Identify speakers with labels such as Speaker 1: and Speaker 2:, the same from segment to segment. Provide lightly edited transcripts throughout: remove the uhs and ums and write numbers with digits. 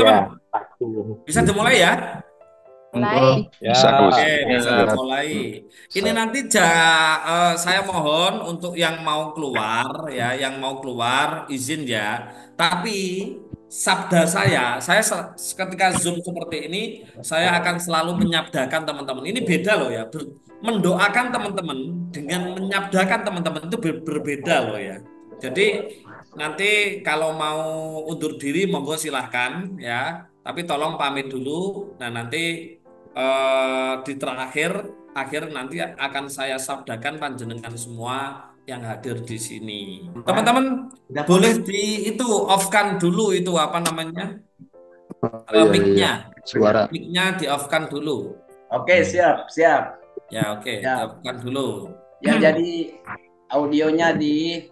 Speaker 1: Ya,
Speaker 2: teman-teman?
Speaker 1: aku.
Speaker 2: Bisa dimulai ya?
Speaker 3: Mulai.
Speaker 1: Ya,
Speaker 4: Bisa, Gus.
Speaker 2: Oke, bisa
Speaker 4: Ya,
Speaker 2: dimulai. Ini
Speaker 4: bisa.
Speaker 2: nanti saya mohon untuk yang mau keluar ya, yang mau keluar izin ya. Tapi sabda ketika Zoom seperti ini, saya akan selalu menyabdakan teman-teman. Ini beda loh ya. Mendoakan teman-teman dengan menyabdakan teman-teman itu berbeda loh ya. Jadi nanti kalau mau undur diri, monggo silahkan ya. Tapi tolong pamit dulu. Nah nanti di akhir nanti akan saya sabdakan panjenengan semua yang hadir di sini. Teman-teman boleh di itu off-kan dulu itu apa namanya
Speaker 4: Oh, iya, iya.
Speaker 2: mic-nya,
Speaker 4: Suara.
Speaker 2: mic-nya di off-kan dulu.
Speaker 3: Oke, siap, siap.
Speaker 2: Ya oke, di
Speaker 3: Siap.
Speaker 2: off-kan dulu.
Speaker 3: Yang jadi audionya di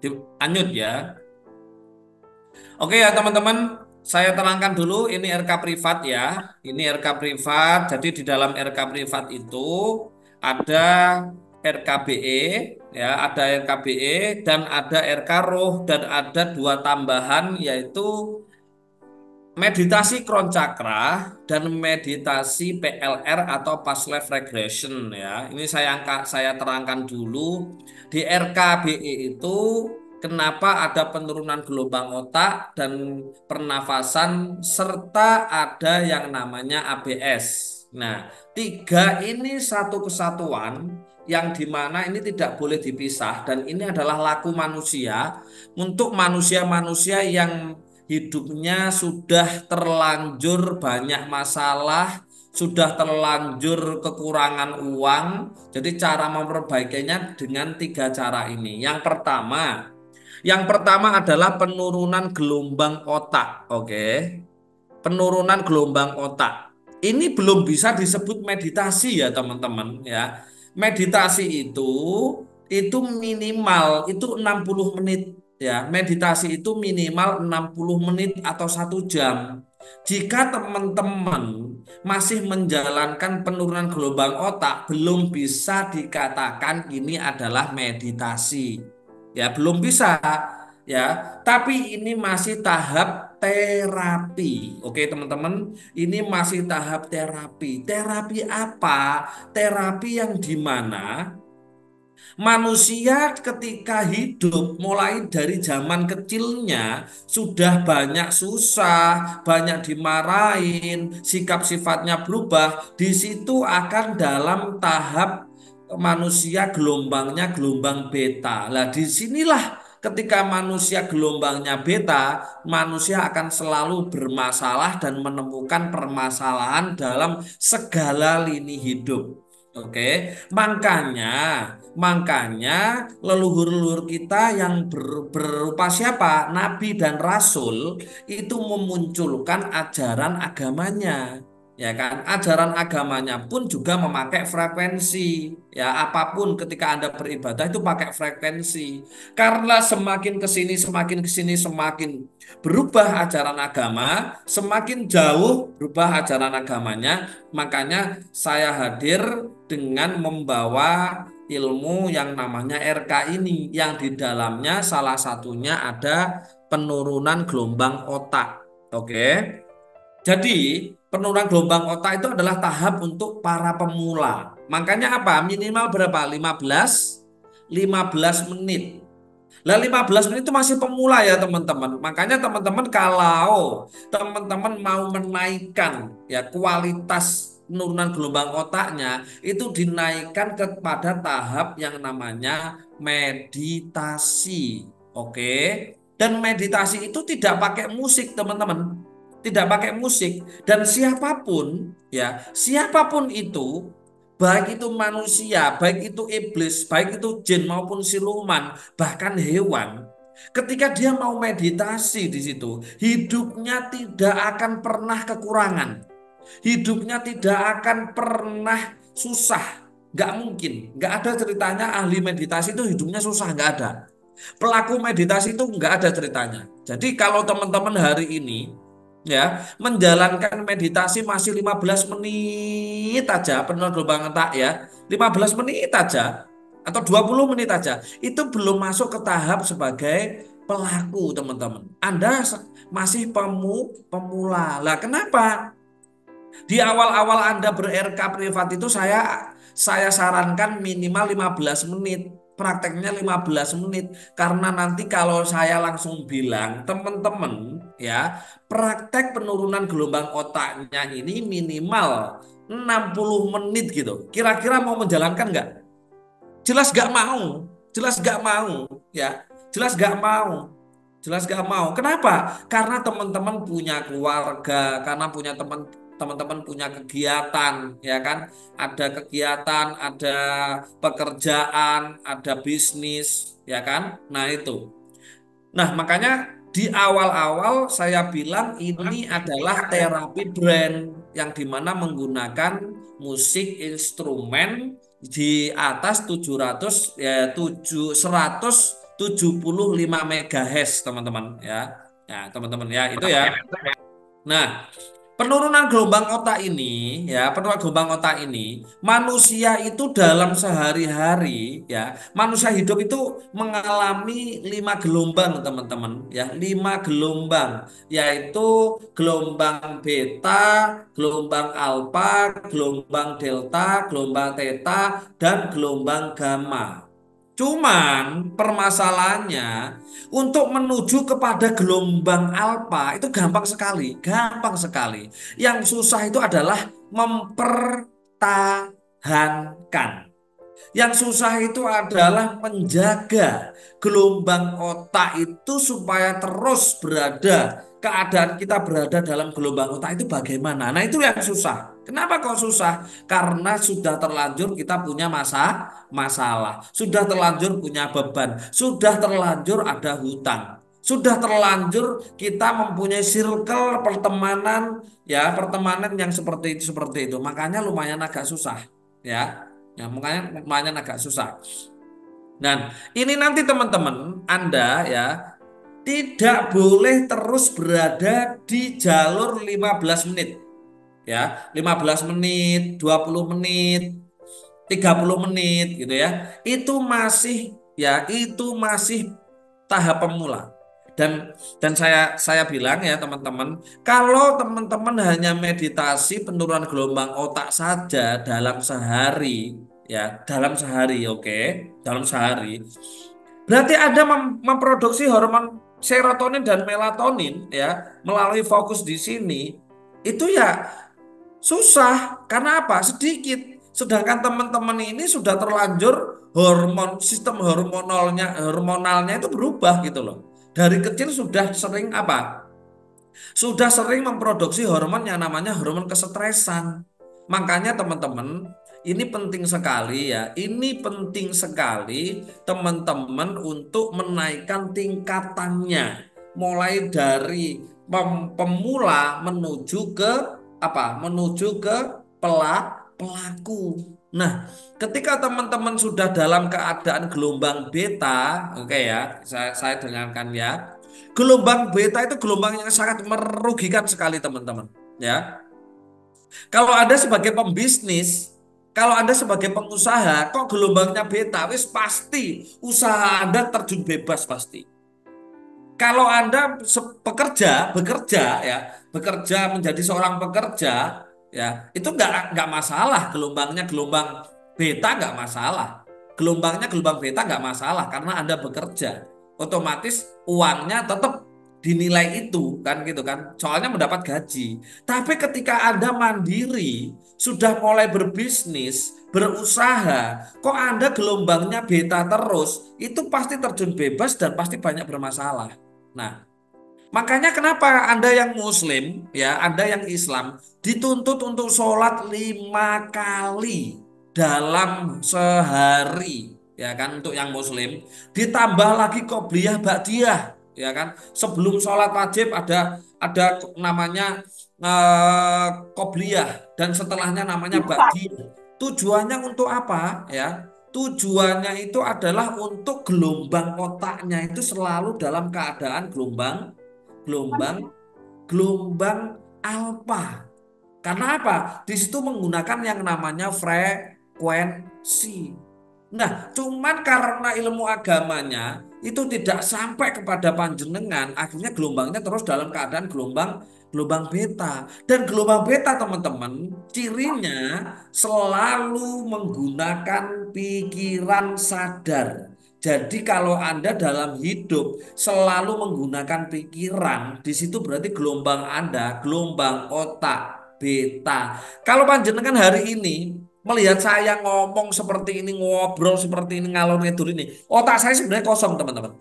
Speaker 2: Di unmute ya. Oke ya teman-teman, saya terangkan dulu ini RK privat ya. Ini RK privat. Jadi di dalam RK privat itu ada RKBE ya, ada RKBE dan ada RK Roh dan ada dua tambahan yaitu meditasi Cakra dan meditasi PLR atau past life regression ya. Ini saya terangkan dulu di RKBE itu kenapa ada penurunan gelombang otak dan pernafasan serta ada yang namanya ABS. Nah, tiga ini satu kesatuan yang dimana ini tidak boleh dipisah dan ini adalah laku manusia untuk manusia-manusia yang hidupnya sudah terlanjur banyak masalah, sudah terlanjur kekurangan uang. Jadi cara memperbaikinya dengan tiga cara ini. Yang pertama adalah penurunan gelombang otak. Oke, penurunan gelombang otak. Ini belum bisa disebut meditasi ya teman-teman ya. Meditasi itu minimal itu 60 menit ya. Meditasi itu minimal 60 menit atau 1 jam. Jika teman-teman masih menjalankan penurunan gelombang otak, belum bisa dikatakan ini adalah meditasi. Ya, belum bisa ya. Tapi ini masih tahap terapi. Oke, teman-teman, ini masih tahap terapi. Terapi apa? Terapi yang dimana manusia ketika hidup mulai dari zaman kecilnya sudah banyak susah, banyak dimarahin, sikap sifatnya berubah. Di situ akan dalam tahap manusia gelombangnya gelombang beta. Lah disinilah ketika manusia gelombangnya beta, manusia akan selalu bermasalah dan menemukan permasalahan dalam segala lini hidup. Oke, makanya leluhur-leluhur kita yang berupa siapa? Nabi dan Rasul itu memunculkan ajaran agamanya. Ya kan, ajaran agamanya pun juga memakai frekuensi. Ya, apapun ketika Anda beribadah itu pakai frekuensi. Karena semakin ke sini semakin berubah ajaran agama, semakin jauh berubah ajaran agamanya, makanya saya hadir dengan membawa ilmu yang namanya RK ini yang di dalamnya salah satunya ada penurunan gelombang otak. Oke. Jadi penurunan gelombang otak itu adalah tahap untuk para pemula. Makanya apa? Minimal berapa? 15 menit. Lah 15 menit itu masih pemula ya teman-teman. Makanya teman-teman kalau teman-teman mau menaikkan ya kualitas penurunan gelombang otaknya itu dinaikkan kepada tahap yang namanya meditasi. Oke. Dan meditasi itu tidak pakai musik teman-teman. Tidak pakai musik dan siapapun itu baik itu manusia, baik itu iblis, baik itu jin maupun siluman, bahkan hewan. Ketika dia mau meditasi di situ, hidupnya tidak akan pernah kekurangan. Hidupnya tidak akan pernah susah. Nggak mungkin. Nggak ada ceritanya ahli meditasi itu hidupnya susah. Nggak ada. Pelaku meditasi itu nggak ada ceritanya. Jadi kalau teman-teman hari ini ya menjalankan meditasi masih 15 menit aja penuh gelombang otak ya 15 menit aja atau 20 menit aja itu belum masuk ke tahap sebagai pelaku, teman-teman. Anda masih pemula. Lah, kenapa? Di awal-awal Anda ber-RK privat itu saya sarankan minimal 15 menit. Prakteknya 15 menit. Karena nanti kalau saya langsung bilang, teman-teman ya, praktek penurunan gelombang otaknya ini minimal 60 menit gitu. Kira-kira mau menjalankan nggak? Jelas gak mau, jelas gak mau, ya, jelas gak mau, jelas gak mau. Kenapa? Karena teman-teman punya keluarga, karena punya teman-teman punya kegiatan, ya kan? Ada kegiatan, ada pekerjaan, ada bisnis, ya kan? Nah itu. Nah, makanya di awal-awal saya bilang ini adalah terapi brand yang dimana menggunakan musik instrumen di atas 700 ya 175 MHz teman-teman ya. Ya, teman-teman ya, itu ya. Nah, penurunan gelombang otak ini, ya, penurunan gelombang otak ini, manusia itu dalam sehari-hari, ya, manusia hidup itu mengalami 5 gelombang, teman-teman, ya, 5 gelombang, yaitu gelombang beta, gelombang alfa, gelombang delta, gelombang theta, dan gelombang gamma. Cuman permasalahannya untuk menuju kepada gelombang alfa itu gampang sekali, gampang sekali. Yang susah itu adalah mempertahankan. Yang susah itu adalah menjaga gelombang otak itu supaya terus berada, keadaan kita berada dalam gelombang otak itu bagaimana. Nah, itu yang susah. Kenapa kok susah? Karena sudah terlanjur kita punya masalah, sudah terlanjur punya beban, sudah terlanjur ada hutang. Sudah terlanjur kita mempunyai circle pertemanan, ya, pertemanan yang seperti itu. Makanya lumayan agak susah, ya. Ya, makanya lumayan agak susah. Dan ini nanti teman-teman Anda ya tidak boleh terus berada di jalur 15 menit. Ya, 15 menit, 20 menit, 30 menit gitu ya. Itu masih tahap pemula. Dan saya bilang ya teman-teman, kalau teman-teman hanya meditasi penurunan gelombang otak saja dalam sehari, ya, dalam sehari, oke, dalam sehari, berarti Anda memproduksi hormon serotonin dan melatonin ya melalui fokus di sini. Itu ya susah. Karena apa? Sedikit. Sedangkan teman-teman ini sudah terlanjur sistem hormonalnya itu berubah gitu loh. Dari kecil sudah sering apa? Sudah sering memproduksi hormon yang namanya hormon kesetresan. Makanya teman-teman, ini penting sekali ya. Ini penting sekali teman-teman untuk menaikkan tingkatannya. Mulai dari pemula menuju ke apa? Menuju ke pelaku. Nah, ketika teman-teman sudah dalam keadaan gelombang beta, oke ya, saya dengarkan ya. Gelombang beta itu gelombang yang sangat merugikan sekali teman-teman. Ya, kalau Anda sebagai pembisnis, kalau Anda sebagai pengusaha, kok gelombangnya beta, wis pasti usaha Anda terjun bebas pasti. Kalau Anda bekerja ya, bekerja menjadi seorang pekerja, ya, itu nggak masalah gelombangnya gelombang beta nggak masalah. Gelombangnya gelombang beta nggak masalah karena Anda bekerja. Otomatis uangnya tetap dinilai itu kan gitu kan. Soalnya mendapat gaji. Tapi ketika Anda mandiri, sudah mulai berbisnis, berusaha, kok Anda gelombangnya beta terus, itu pasti terjun bebas dan pasti banyak bermasalah. Nah, makanya kenapa Anda yang Muslim, ya, Anda yang Islam, dituntut untuk sholat 5 kali dalam sehari, ya kan, untuk yang Muslim. Ditambah lagi qobliyah ba'diyah, ya kan. Sebelum sholat wajib ada namanya qobliyah dan setelahnya namanya ba'diyah. Tujuannya untuk apa, ya? Tujuannya itu adalah untuk gelombang otaknya itu selalu dalam keadaan gelombang gelombang alfa. Karena apa? Di situ menggunakan yang namanya frekuensi. Nah, cuman karena ilmu agamanya itu tidak sampai kepada panjenengan, akhirnya gelombangnya terus dalam keadaan gelombang gelombang beta. Dan gelombang beta teman-teman, cirinya selalu menggunakan pikiran sadar. Jadi kalau Anda dalam hidup selalu menggunakan pikiran, di situ berarti gelombang Anda, gelombang otak beta. Kalau panjenengan hari ini melihat saya ngomong seperti ini, ngobrol seperti ini, ngalor ngidur ini, otak saya sebenarnya kosong, teman-teman.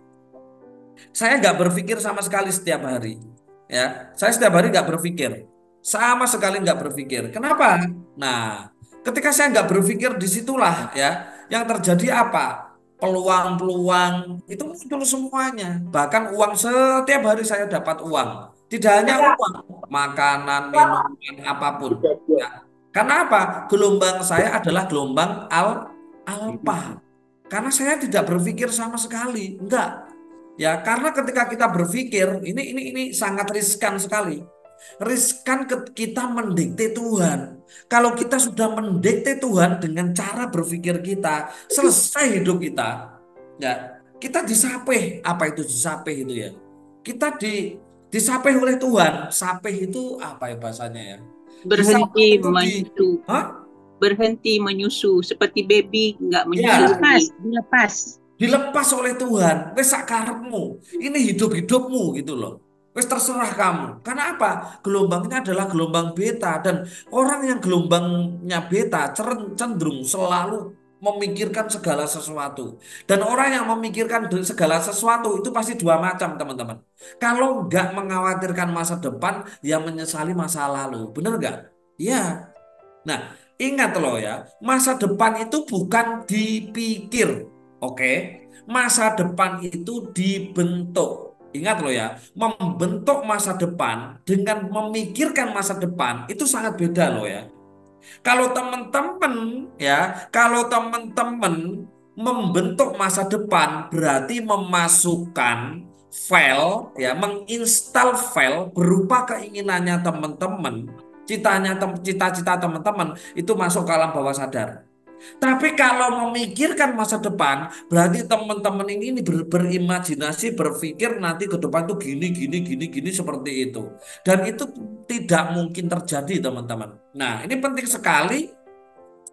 Speaker 2: Saya nggak berpikir sama sekali setiap hari. Ya, saya setiap hari nggak berpikir, sama sekali nggak berpikir. Kenapa? Nah, ketika saya nggak berpikir, disitulah ya yang terjadi apa? Peluang-peluang itu muncul semuanya. Bahkan uang, setiap hari saya dapat uang. Tidak hanya uang, makanan, minuman, apapun. Ya. Karena apa? Gelombang saya adalah gelombang alfa. Karena saya tidak berpikir sama sekali. Enggak. Ya, karena ketika kita berpikir, ini sangat riskan sekali. Riskan kita mendikte Tuhan. Kalau kita sudah mendikte Tuhan dengan cara berpikir kita, selesai hidup kita. Ya, kita disapih. Apa itu disapih itu ya? Kita disapih oleh Tuhan. Sapih itu apa ya bahasanya ya? Disapih
Speaker 1: Berhenti
Speaker 2: itu
Speaker 1: menyusu,
Speaker 2: Hah?
Speaker 1: berhenti menyusu seperti baby nggak menyusu
Speaker 2: Ya,
Speaker 1: lagi.
Speaker 5: Dilepas.
Speaker 2: dilepas oleh Tuhan. Wes sakarepmu. Ini hidup-hidupmu gitu loh. Wes terserah kamu. Karena apa? Gelombangnya adalah gelombang beta dan orang yang gelombangnya beta cenderung selalu memikirkan segala sesuatu. Dan orang yang memikirkan segala sesuatu itu pasti dua macam, teman-teman. Kalau nggak mengkhawatirkan masa depan, ya menyesali masa lalu. Bener nggak? Iya. Nah, ingat loh ya, masa depan itu bukan dipikir. Oke, masa depan itu dibentuk. Ingat loh ya, membentuk masa depan dengan memikirkan masa depan itu sangat beda loh ya. Kalau teman-teman membentuk masa depan berarti memasukkan file ya, menginstal file berupa keinginannya teman-teman, cita-cita teman-teman itu masuk ke alam bawah sadar. Tapi kalau memikirkan masa depan, berarti teman-teman ini berimajinasi, berpikir nanti ke depan tuh gini, gini, gini, gini seperti itu. Dan itu tidak mungkin terjadi, teman-teman. Nah, ini penting sekali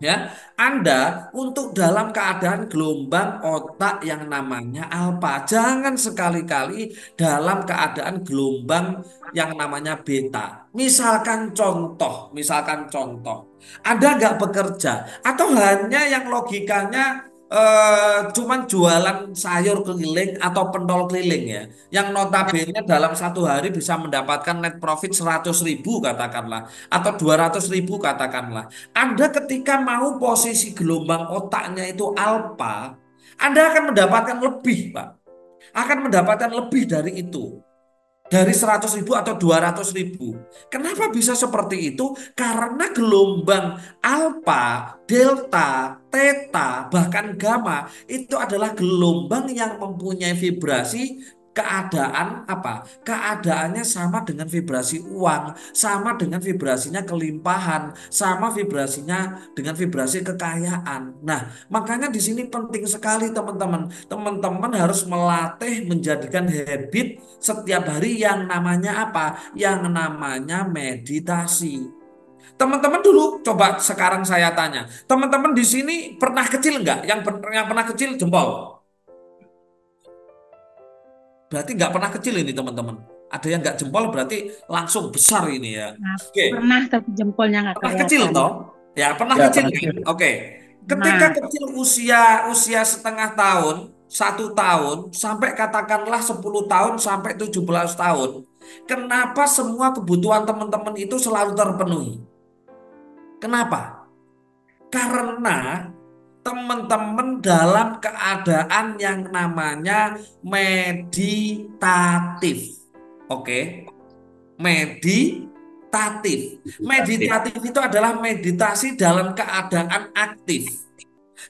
Speaker 2: ya, Anda untuk dalam keadaan gelombang otak yang namanya alfa. Jangan sekali-kali dalam keadaan gelombang yang namanya beta. Misalkan contoh, Anda nggak bekerja atau hanya yang logikanya cuman jualan sayur keliling atau pentol keliling ya, yang notabene dalam satu hari bisa mendapatkan net profit 100.000 katakanlah, atau 200.000 katakanlah. Anda ketika mau posisi gelombang otaknya itu alfa, Anda akan mendapatkan lebih, Pak. Akan mendapatkan lebih dari itu. Dari 100.000 atau 200.000. Kenapa bisa seperti itu? Karena gelombang alfa, delta, theta, bahkan gamma itu adalah gelombang yang mempunyai vibrasi keadaan apa? Keadaannya sama dengan vibrasi uang, sama dengan vibrasinya kelimpahan, sama vibrasinya dengan vibrasi kekayaan. Nah, makanya di sini penting sekali teman-teman. Teman-teman harus melatih menjadikan habit setiap hari yang namanya apa? Yang namanya meditasi. Teman-teman dulu coba sekarang saya tanya, teman-teman di sini pernah kecil enggak? Yang pernah kecil jempol. Berarti nggak pernah kecil ini teman-teman. Ada yang nggak jempol berarti langsung besar ini ya.
Speaker 5: Nah,
Speaker 2: Oke,
Speaker 5: pernah tapi jempolnya nggak
Speaker 2: pernah kecil
Speaker 5: kelihatan.
Speaker 2: toh? Ya pernah
Speaker 4: Ya,
Speaker 2: kecil
Speaker 4: pernah
Speaker 2: kan?
Speaker 4: kecil.
Speaker 2: Oke. Ketika
Speaker 5: Nah,
Speaker 2: kecil usia setengah tahun, 1 tahun, sampai katakanlah 10 tahun sampai 17 tahun. Kenapa semua kebutuhan teman-teman itu selalu terpenuhi? Kenapa? Karena teman-teman dalam keadaan yang namanya meditatif. Oke, meditatif. Meditatif itu adalah meditasi dalam keadaan aktif.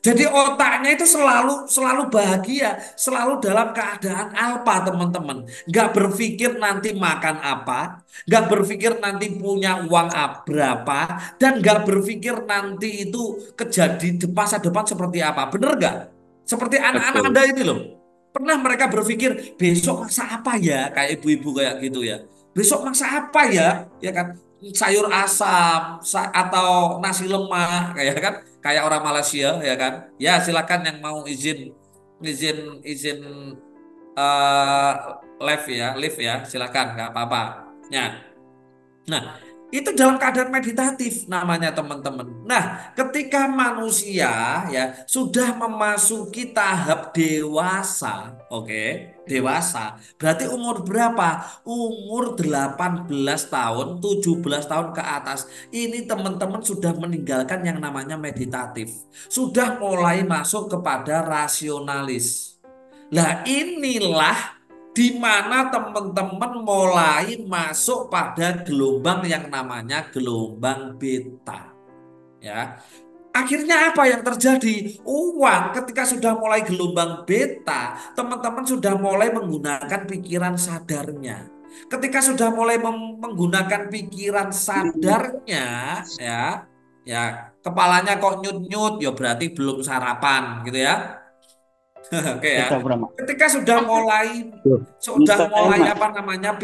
Speaker 2: Jadi otaknya itu selalu bahagia, selalu dalam keadaan alfa teman-teman. Nggak berpikir nanti makan apa, nggak berpikir nanti punya uang berapa, dan nggak berpikir nanti itu kejadi di masa depan seperti apa. Bener nggak? Seperti anak-anak
Speaker 4: Betul.
Speaker 2: Anda ini loh. Pernah mereka berpikir besok masak apa ya, kayak ibu-ibu kayak gitu ya. Besok masak apa ya kan? Sayur asam atau nasi lemak kayak kan, kayak orang Malaysia ya kan. Ya silakan yang mau izin izin izin eh live ya, silakan nggak apa-apa. Nah, itu dalam keadaan meditatif namanya teman-teman. Nah, ketika manusia ya sudah memasuki tahap dewasa, oke, dewasa. Berarti umur berapa? Umur 18 tahun, 17 tahun ke atas. Ini teman-teman sudah meninggalkan yang namanya meditatif. Sudah mulai masuk kepada rasionalis. Nah, inilah di mana teman-teman mulai masuk pada gelombang yang namanya gelombang beta. Ya. Akhirnya apa yang terjadi? Uang ketika sudah mulai gelombang beta, teman-teman sudah mulai menggunakan pikiran sadarnya. Ketika sudah mulai menggunakan pikiran sadarnya, ya, kepalanya kok nyut-nyut, ya berarti belum sarapan, gitu ya. Oke ya.
Speaker 5: Kita berapa?
Speaker 2: Ketika sudah mulai apa namanya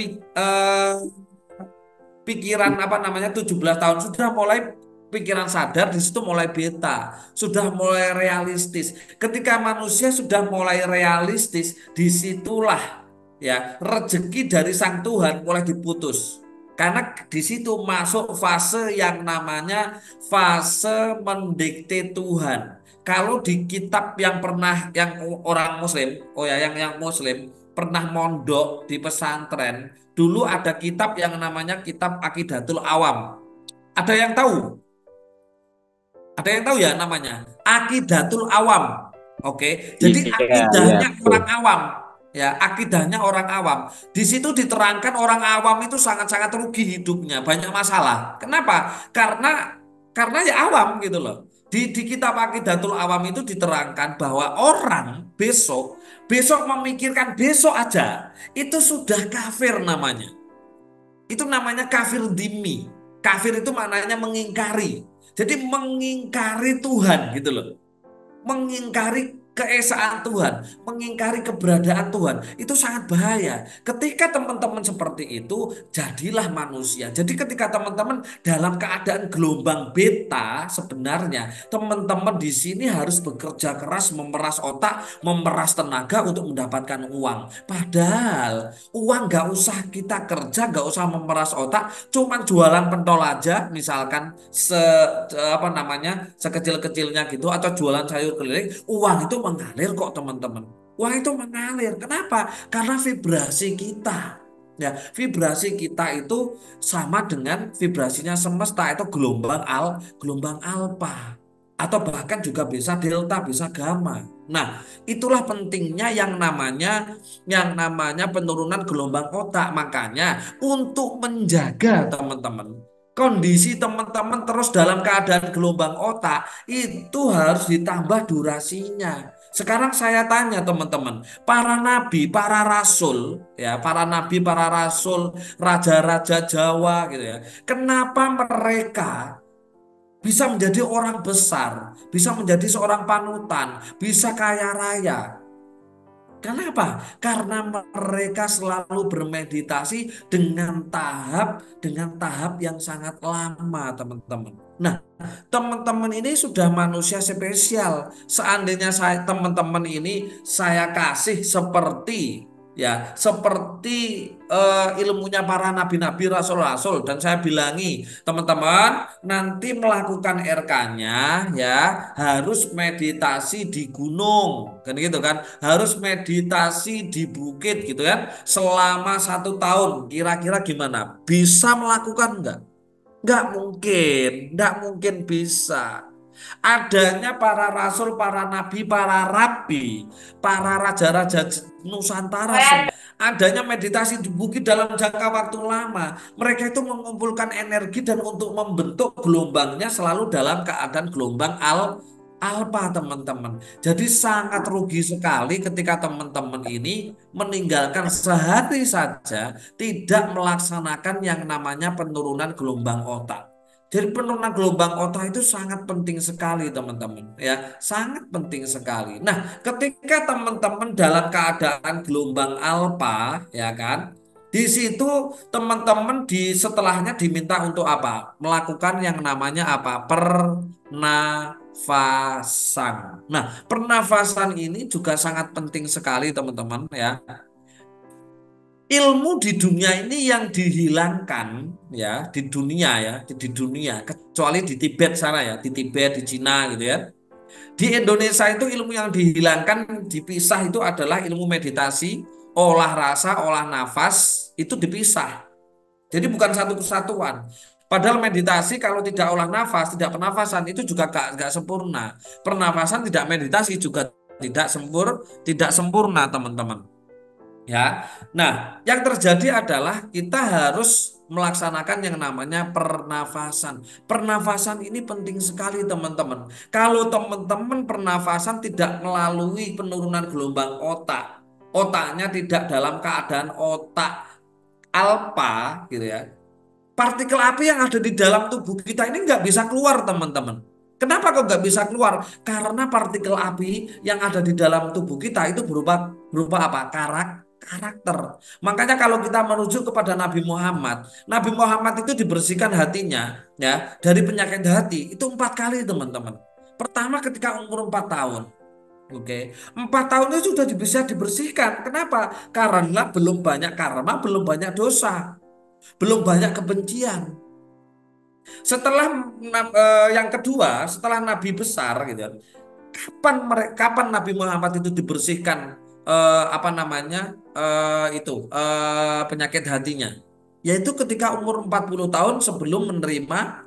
Speaker 2: pikiran apa namanya 17 tahun sudah mulai pikiran sadar, di situ mulai beta, sudah mulai realistis. Ketika manusia sudah mulai realistis, disitulah ya rezeki dari sang Tuhan mulai diputus. Karena di situ masuk fase yang namanya fase mendikte Tuhan. Kalau di kitab yang pernah yang orang Muslim, oh ya yang Muslim pernah mondok di pesantren, dulu ada kitab yang namanya kitab Aqidatul Awam. Ada yang tahu? Ada yang tahu ya namanya? Aqidatul Awam. Oke, jadi akidahnya orang awam. Ya, akidahnya orang awam. Di situ diterangkan orang awam itu sangat-sangat rugi hidupnya, banyak masalah. Kenapa? Karena ya awam gitu loh. Di kitab Aqidatul Awam itu diterangkan bahwa orang besok memikirkan besok aja itu sudah kafir namanya. Itu namanya kafir dhimmi. Kafir itu maknanya mengingkari. Jadi mengingkari Tuhan gitu loh. Mengingkari keesaan Tuhan, mengingkari keberadaan Tuhan, itu sangat bahaya. Ketika teman-teman seperti itu, jadilah manusia. Jadi ketika teman-teman dalam keadaan gelombang beta, sebenarnya teman-teman di sini harus bekerja keras, memeras otak, memeras tenaga untuk mendapatkan uang. Padahal uang gak usah kita kerja, gak usah memeras otak, cuman jualan pentol aja, misalkan apa namanya sekecil-kecilnya gitu, atau jualan sayur keliling, uang itu mengalir kok teman-teman. Uang itu mengalir. Kenapa? Karena vibrasi kita. Ya, vibrasi kita itu sama dengan vibrasinya semesta, itu gelombang alfa. Atau bahkan juga bisa delta, bisa gamma. Nah, itulah pentingnya yang namanya penurunan gelombang otak. Makanya untuk menjaga teman-teman kondisi teman-teman terus dalam keadaan gelombang otak itu harus ditambah durasinya. Sekarang saya tanya teman-teman, para nabi, para rasul, ya, para nabi, para rasul, raja-raja Jawa gitu ya. Kenapa mereka bisa menjadi orang besar, bisa menjadi seorang panutan, bisa kaya raya? Kenapa? Karena mereka selalu bermeditasi dengan tahap yang sangat lama, teman-teman. Nah, teman-teman ini sudah manusia spesial. Seandainya teman-teman ini saya kasih seperti ilmunya para nabi-nabi, rasul-rasul, dan saya bilangi, teman-teman nanti melakukan RK-nya ya harus meditasi di gunung, kan gitu kan, harus meditasi di bukit gitu kan, selama 1 tahun. Kira-kira gimana? Bisa melakukan enggak? Nggak mungkin bisa. Adanya para rasul, para nabi, para rabi, para raja-raja Nusantara, adanya meditasi di bukit dalam jangka waktu lama. Mereka itu mengumpulkan energi dan untuk membentuk gelombangnya selalu dalam keadaan gelombang alfa, teman-teman. Jadi sangat rugi sekali ketika teman-teman ini meninggalkan sehari saja tidak melaksanakan yang namanya penurunan gelombang otak. Jadi penurunan gelombang otak itu sangat penting sekali teman-teman ya, sangat penting sekali. Nah, ketika teman-teman dalam keadaan gelombang alfa ya kan, di situ teman-teman di setelahnya diminta untuk apa? Melakukan yang namanya apa? Pernafasan. Nah, pernafasan ini juga sangat penting sekali teman-teman ya. Ilmu di dunia ini yang dihilangkan ya di dunia kecuali di Tibet sana ya, di Tibet di Cina gitu ya. Di Indonesia itu ilmu yang dihilangkan dipisah itu adalah ilmu meditasi, olah rasa, olah nafas itu dipisah. Jadi bukan satu kesatuan. Padahal meditasi kalau tidak olah nafas, tidak pernafasan itu juga gak sempurna. Pernafasan tidak meditasi juga tidak sempurna teman-teman. Ya, nah yang terjadi adalah kita harus melaksanakan yang namanya pernafasan. Pernafasan ini penting sekali teman-teman. Kalau teman-teman pernafasan tidak melalui penurunan gelombang otak, otaknya tidak dalam keadaan otak alfa gitu ya. Partikel api yang ada di dalam tubuh kita ini nggak bisa keluar teman-teman. Kenapa kok nggak bisa keluar? Karena partikel api yang ada di dalam tubuh kita itu berupa berupa apa? Karakter. Makanya kalau kita menuju kepada Nabi Muhammad itu dibersihkan hatinya ya dari penyakit hati itu 4 kali teman-teman. Pertama ketika umur 4 tahun. Oke, 4 tahun itu sudah bisa dibersihkan. Kenapa? Karena belum banyak karma, belum banyak dosa, belum banyak kebencian. Setelah yang kedua, setelah Nabi besar gitu, ya, kapan Nabi Muhammad itu dibersihkan apa namanya penyakit hatinya? Yaitu ketika umur 40 tahun sebelum menerima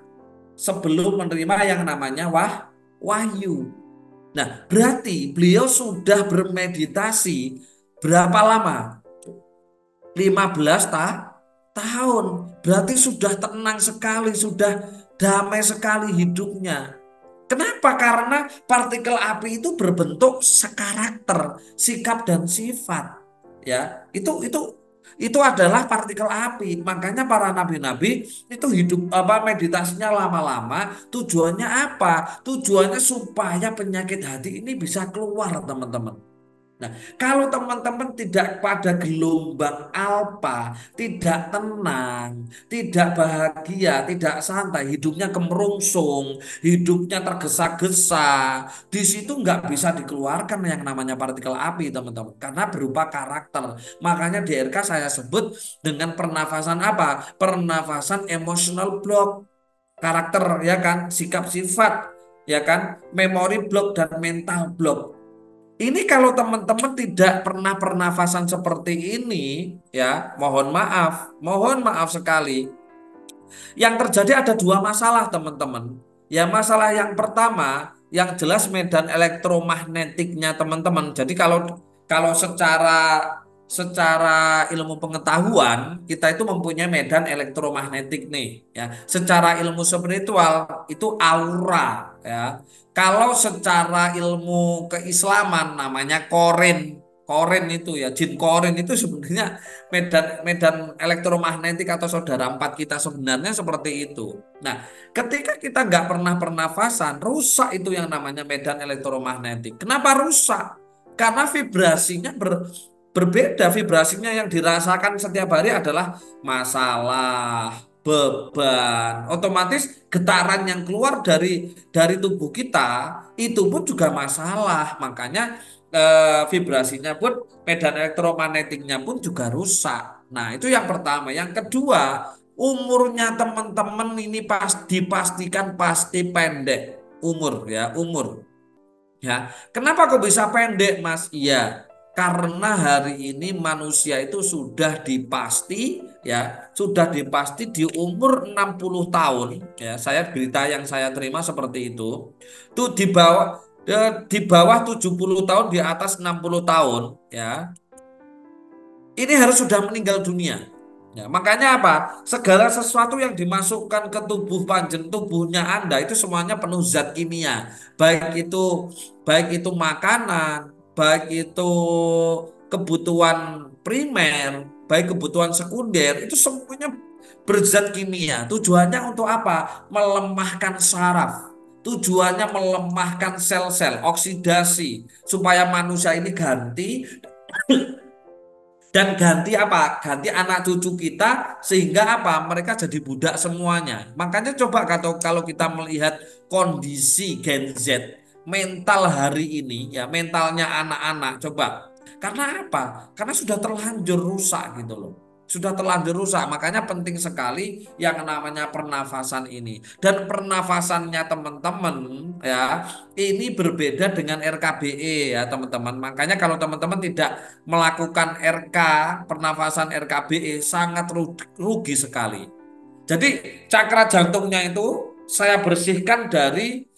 Speaker 2: yang namanya wahyu. Nah, berarti beliau sudah bermeditasi berapa lama? 15 tahun. Berarti sudah tenang sekali, sudah damai sekali hidupnya. Kenapa? Karena partikel api itu berbentuk sekarakter, sikap dan sifat. Ya, itu adalah partikel api. Makanya para nabi-nabi itu hidup apa meditasinya lama-lama. Tujuannya apa? Tujuannya supaya penyakit hati ini bisa keluar, teman-teman. Nah, kalau teman-teman tidak pada gelombang alfa, tidak tenang, tidak bahagia, tidak santai, hidupnya kemerungsung, hidupnya tergesa-gesa, di situ nggak bisa dikeluarkan yang namanya partikel api, teman-teman, karena berupa karakter. Makanya di RK saya sebut dengan pernafasan apa? Pernafasan emotional block, karakter, ya kan, sikap sifat, ya kan, memory block dan mental block. Ini kalau teman-teman tidak pernah pernafasan seperti ini, ya, mohon maaf sekali. Yang terjadi ada 2 masalah, teman-teman. Ya, masalah yang pertama, yang jelas medan elektromagnetiknya, teman-teman. Jadi kalau kalau secara ilmu pengetahuan kita itu mempunyai medan elektromagnetik nih, ya. Secara ilmu spiritual itu aura, ya. Kalau secara ilmu keislaman namanya korin. Korin itu ya, jin korin itu sebenarnya medan medan elektromagnetik atau saudara empat kita sebenarnya seperti itu. Nah, ketika kita nggak pernah pernafasan, rusak itu yang namanya medan elektromagnetik. Kenapa rusak? Karena vibrasinya berbeda. Vibrasinya yang dirasakan setiap hari adalah masalah, beban. Otomatis getaran yang keluar dari tubuh kita itu pun juga masalah. Makanya vibrasinya pun medan elektromagnetiknya pun juga rusak. Nah, itu yang pertama. Yang kedua, umurnya teman-teman ini dipastikan pasti pendek. Umur. Ya, kenapa kok bisa pendek, Mas? Iya, karena hari ini manusia itu sudah dipasti di umur 60 tahun, ya. Berita yang saya terima seperti itu. Tuh di bawah 70 tahun, di atas 60 tahun, ya. Ini harus sudah meninggal dunia. Ya, makanya apa? Segala sesuatu yang dimasukkan ke tubuhnya Anda itu semuanya penuh zat kimia. Baik itu makanan, baik itu kebutuhan primer, baik kebutuhan sekunder, itu semuanya berzat kimia. Tujuannya untuk apa? Melemahkan saraf. Tujuannya melemahkan sel-sel, oksidasi, supaya manusia ini ganti dan ganti apa? Ganti anak cucu kita sehingga apa? Mereka jadi budak semuanya. Makanya coba kalau kita melihat kondisi Gen Z, mental hari ini ya, mentalnya anak-anak coba. Karena apa? Karena sudah terlanjur rusak gitu loh. Sudah terlanjur rusak, makanya penting sekali yang namanya pernafasan ini. Dan pernafasannya teman-teman ya, ini berbeda dengan RKBE ya teman-teman. Makanya kalau teman-teman tidak melakukan RK, pernafasan RKBE sangat rugi sekali. Jadi cakra jantungnya itu saya bersihkan dari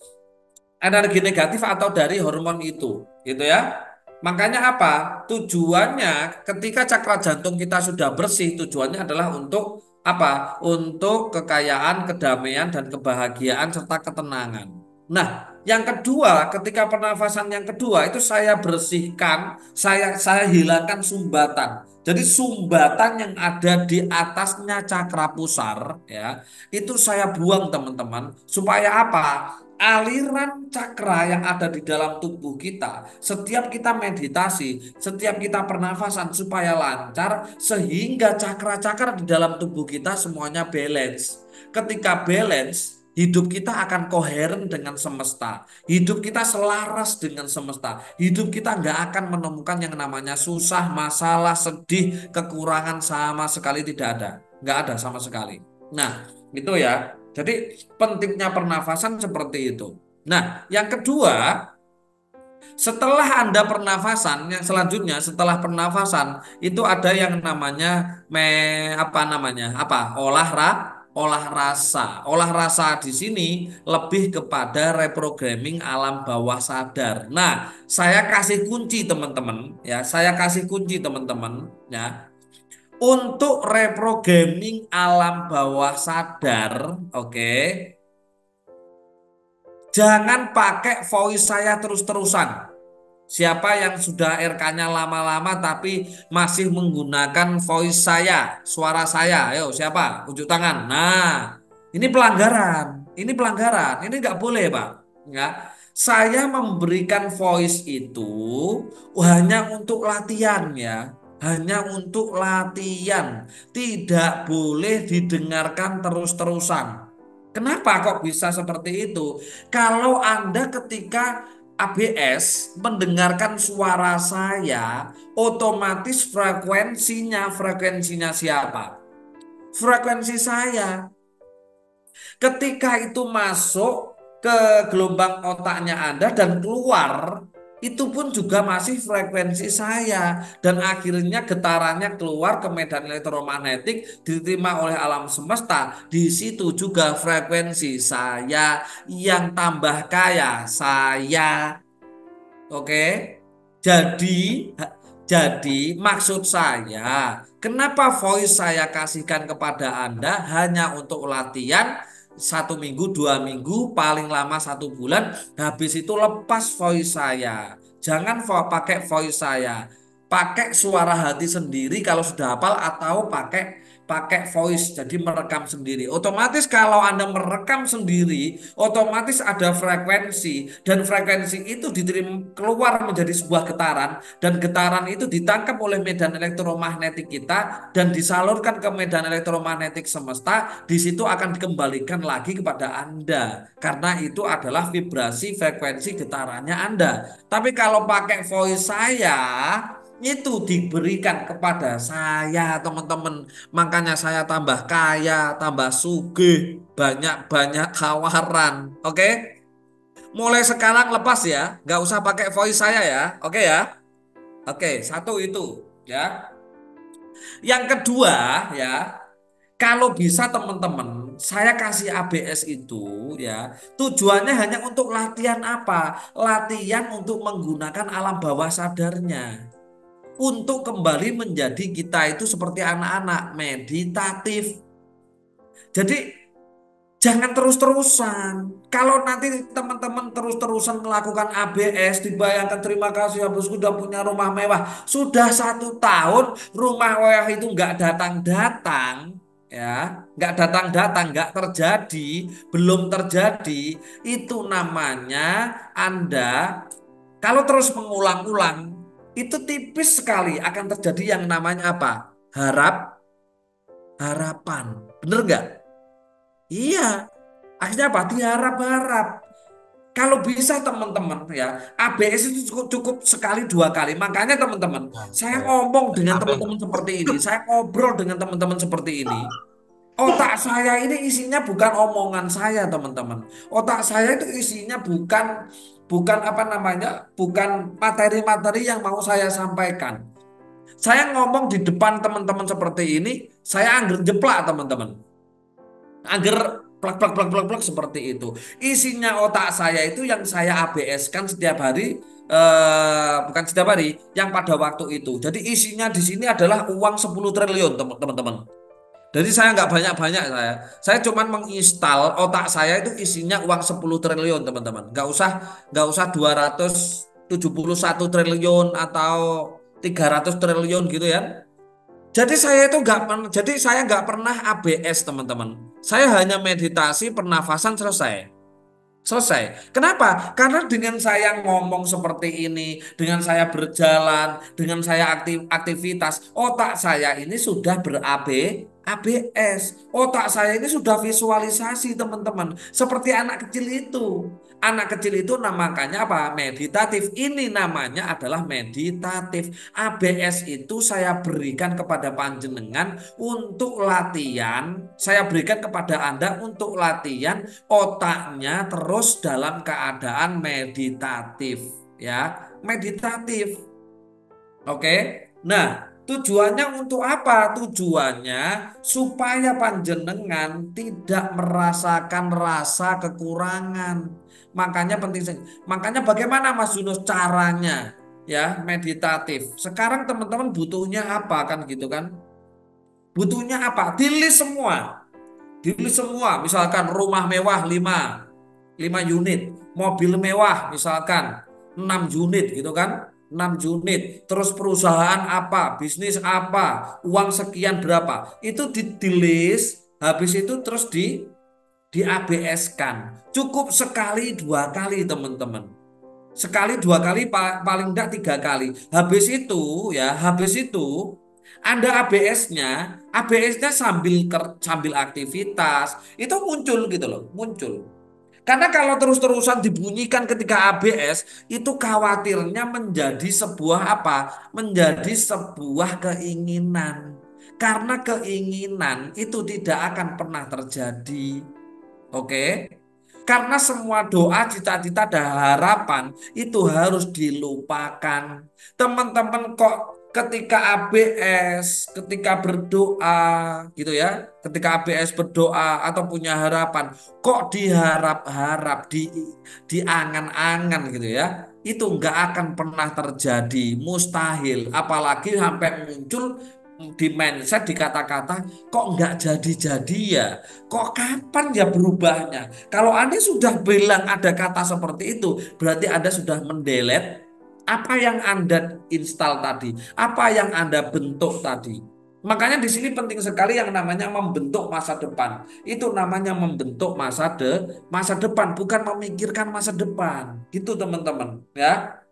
Speaker 2: energi negatif atau dari hormon itu, gitu ya. Makanya apa? Tujuannya ketika cakra jantung kita sudah bersih, tujuannya adalah untuk apa? Untuk kekayaan, kedamaian dan kebahagiaan serta ketenangan. Nah, yang kedua, ketika pernafasan yang kedua itu saya bersihkan, saya hilangkan sumbatan. Jadi sumbatan yang ada di atasnya cakra pusar ya, itu saya buang teman-teman supaya apa? Aliran cakra yang ada di dalam tubuh kita, setiap kita meditasi, setiap kita pernafasan supaya lancar, sehingga cakra-cakra di dalam tubuh kita semuanya balance. Ketika balance, hidup kita akan koheren dengan semesta. Hidup kita selaras dengan semesta. Hidup kita nggak akan menemukan yang namanya susah, masalah, sedih, kekurangan sama sekali tidak ada. Nggak ada sama sekali. Nah, itu ya. Jadi pentingnya pernafasan seperti itu. Nah, yang kedua, setelah Anda pernafasan, yang selanjutnya setelah pernafasan itu ada yang namanya apa namanya? Apa? Olah rasa. Olah rasa di sini lebih kepada reprogramming alam bawah sadar. Nah, saya kasih kunci teman-teman ya. Saya kasih kunci teman-teman ya. Untuk reprogramming alam bawah sadar, oke. Jangan pakai voice saya terus-terusan. Siapa yang sudah RK-nya lama-lama tapi masih menggunakan voice saya, suara saya, ayo siapa? Unjuk tangan. Nah, ini pelanggaran. Ini pelanggaran. Ini nggak boleh, Pak. Nggak. Saya memberikan voice itu hanya untuk latihan ya. Hanya untuk latihan. Tidak boleh didengarkan terus-terusan. Kenapa kok bisa seperti itu? Kalau Anda ketika ABS mendengarkan suara saya, otomatis frekuensinya siapa? Frekuensi saya. Ketika itu masuk ke gelombang otaknya Anda dan keluar, itu pun juga masih frekuensi saya. Dan akhirnya getarannya keluar ke medan elektromagnetik, diterima oleh alam semesta. Di situ juga frekuensi saya yang tambah kaya, saya. Oke. Jadi maksud saya, kenapa voice saya kasihkan kepada Anda hanya untuk latihan 1 minggu, 2 minggu, paling lama 1 bulan, habis itu lepas voice saya. Jangan pakai voice saya, pakai suara hati sendiri kalau sudah hafal atau pakai voice, jadi merekam sendiri. Otomatis kalau Anda merekam sendiri, otomatis ada frekuensi dan frekuensi itu diterima keluar menjadi sebuah getaran dan getaran itu ditangkap oleh medan elektromagnetik kita dan disalurkan ke medan elektromagnetik semesta. Di situ akan dikembalikan lagi kepada Anda karena itu adalah vibrasi frekuensi getarannya Anda. Tapi kalau pakai voice saya itu diberikan kepada saya teman-teman, makanya saya tambah kaya, tambah sugih, banyak-banyak tawaran. Oke, mulai sekarang lepas ya, nggak usah pakai voice saya ya. Oke ya. Oke, satu itu ya. Yang kedua ya, kalau bisa teman-teman, saya kasih ABS itu ya, tujuannya hanya untuk latihan apa? Latihan untuk menggunakan alam bawah sadarnya. Untuk kembali menjadi kita itu seperti anak-anak meditatif. Jadi jangan terus-terusan. Kalau nanti teman-teman terus-terusan melakukan ABS, dibayangkan terima kasih habis sudah punya rumah mewah. Sudah 1 tahun rumah mewah itu nggak datang-datang. ya, nggak datang-datang, nggak terjadi, belum terjadi, itu namanya Anda kalau terus mengulang-ulang, itu tipis sekali akan terjadi yang namanya apa? Harapan. Bener nggak? Iya. Akhirnya apa? Diharap-harap. Kalau bisa teman-teman ya, ABS itu cukup sekali 2 kali. Makanya teman-teman, saya ngomong dengan teman-teman seperti ini, saya ngobrol dengan teman-teman seperti ini. Otak saya ini isinya bukan omongan saya, teman-teman. Otak saya itu isinya bukan bukan apa namanya, bukan materi-materi yang mau saya sampaikan. Saya ngomong di depan teman-teman seperti ini, saya angger jeplak, teman-teman. Angger plak plak plak plak plak seperti itu. Isinya otak saya itu yang saya ABS-kan setiap hari, bukan setiap hari, yang pada waktu itu. Jadi isinya di sini adalah uang 10 triliun, teman-teman. Jadi saya nggak banyak-banyak saya. Saya cuman menginstal otak saya itu isinya uang 10 triliun, teman-teman. Nggak usah 271 triliun atau 300 triliun gitu ya. Jadi saya nggak pernah ABS, teman-teman. Saya hanya meditasi, pernafasan, selesai. Selesai. Kenapa? Karena dengan saya ngomong seperti ini, dengan saya berjalan, dengan saya aktivitas, otak saya ini sudah ABS. Otak saya ini sudah visualisasi, teman-teman. Seperti anak kecil itu. Anak kecil itu makanya apa? Meditatif. Ini namanya adalah meditatif. ABS itu saya berikan kepada panjenengan untuk latihan. Saya berikan kepada Anda untuk latihan otaknya terus dalam keadaan meditatif, ya, meditatif. Oke. Nah, tujuannya untuk apa? Tujuannya supaya panjenengan tidak merasakan rasa kekurangan. Makanya penting. Makanya bagaimana Mas Yunus caranya, ya, meditatif. Sekarang teman-teman butuhnya apa kan gitu kan? Butuhnya apa? Di-list semua. Di-list semua. Misalkan rumah mewah 5 unit, mobil mewah misalkan 6 unit gitu kan. 6 unit, terus perusahaan apa, bisnis apa, uang sekian berapa, itu di-list, habis itu terus di ABS-kan. Cukup sekali 2 kali, teman-teman. Sekali 2 kali, paling enggak 3 kali. Habis itu Anda ABS-nya sambil aktivitas, itu muncul gitu loh, muncul. Karena kalau terus-terusan dibunyikan ketika ABS, itu khawatirnya menjadi sebuah apa? Menjadi sebuah keinginan. Karena keinginan itu tidak akan pernah terjadi. Oke? Karena semua doa, cita-cita, dan harapan itu harus dilupakan. Teman-teman kok ketika ABS, ketika berdoa gitu ya, ketika ABS berdoa atau punya harapan, kok diharap-harap, diangan-angan gitu ya, itu nggak akan pernah terjadi, mustahil. Apalagi sampai muncul di mindset, di kata-kata, kok nggak jadi-jadi ya, kok kapan ya berubahnya. Kalau Anda sudah bilang ada kata seperti itu, berarti Anda sudah mendelete apa yang Anda install tadi, apa yang Anda bentuk tadi. Makanya di sini penting sekali yang namanya membentuk masa depan. Itu namanya membentuk masa depan, bukan memikirkan masa depan. Gitu teman-teman, ya.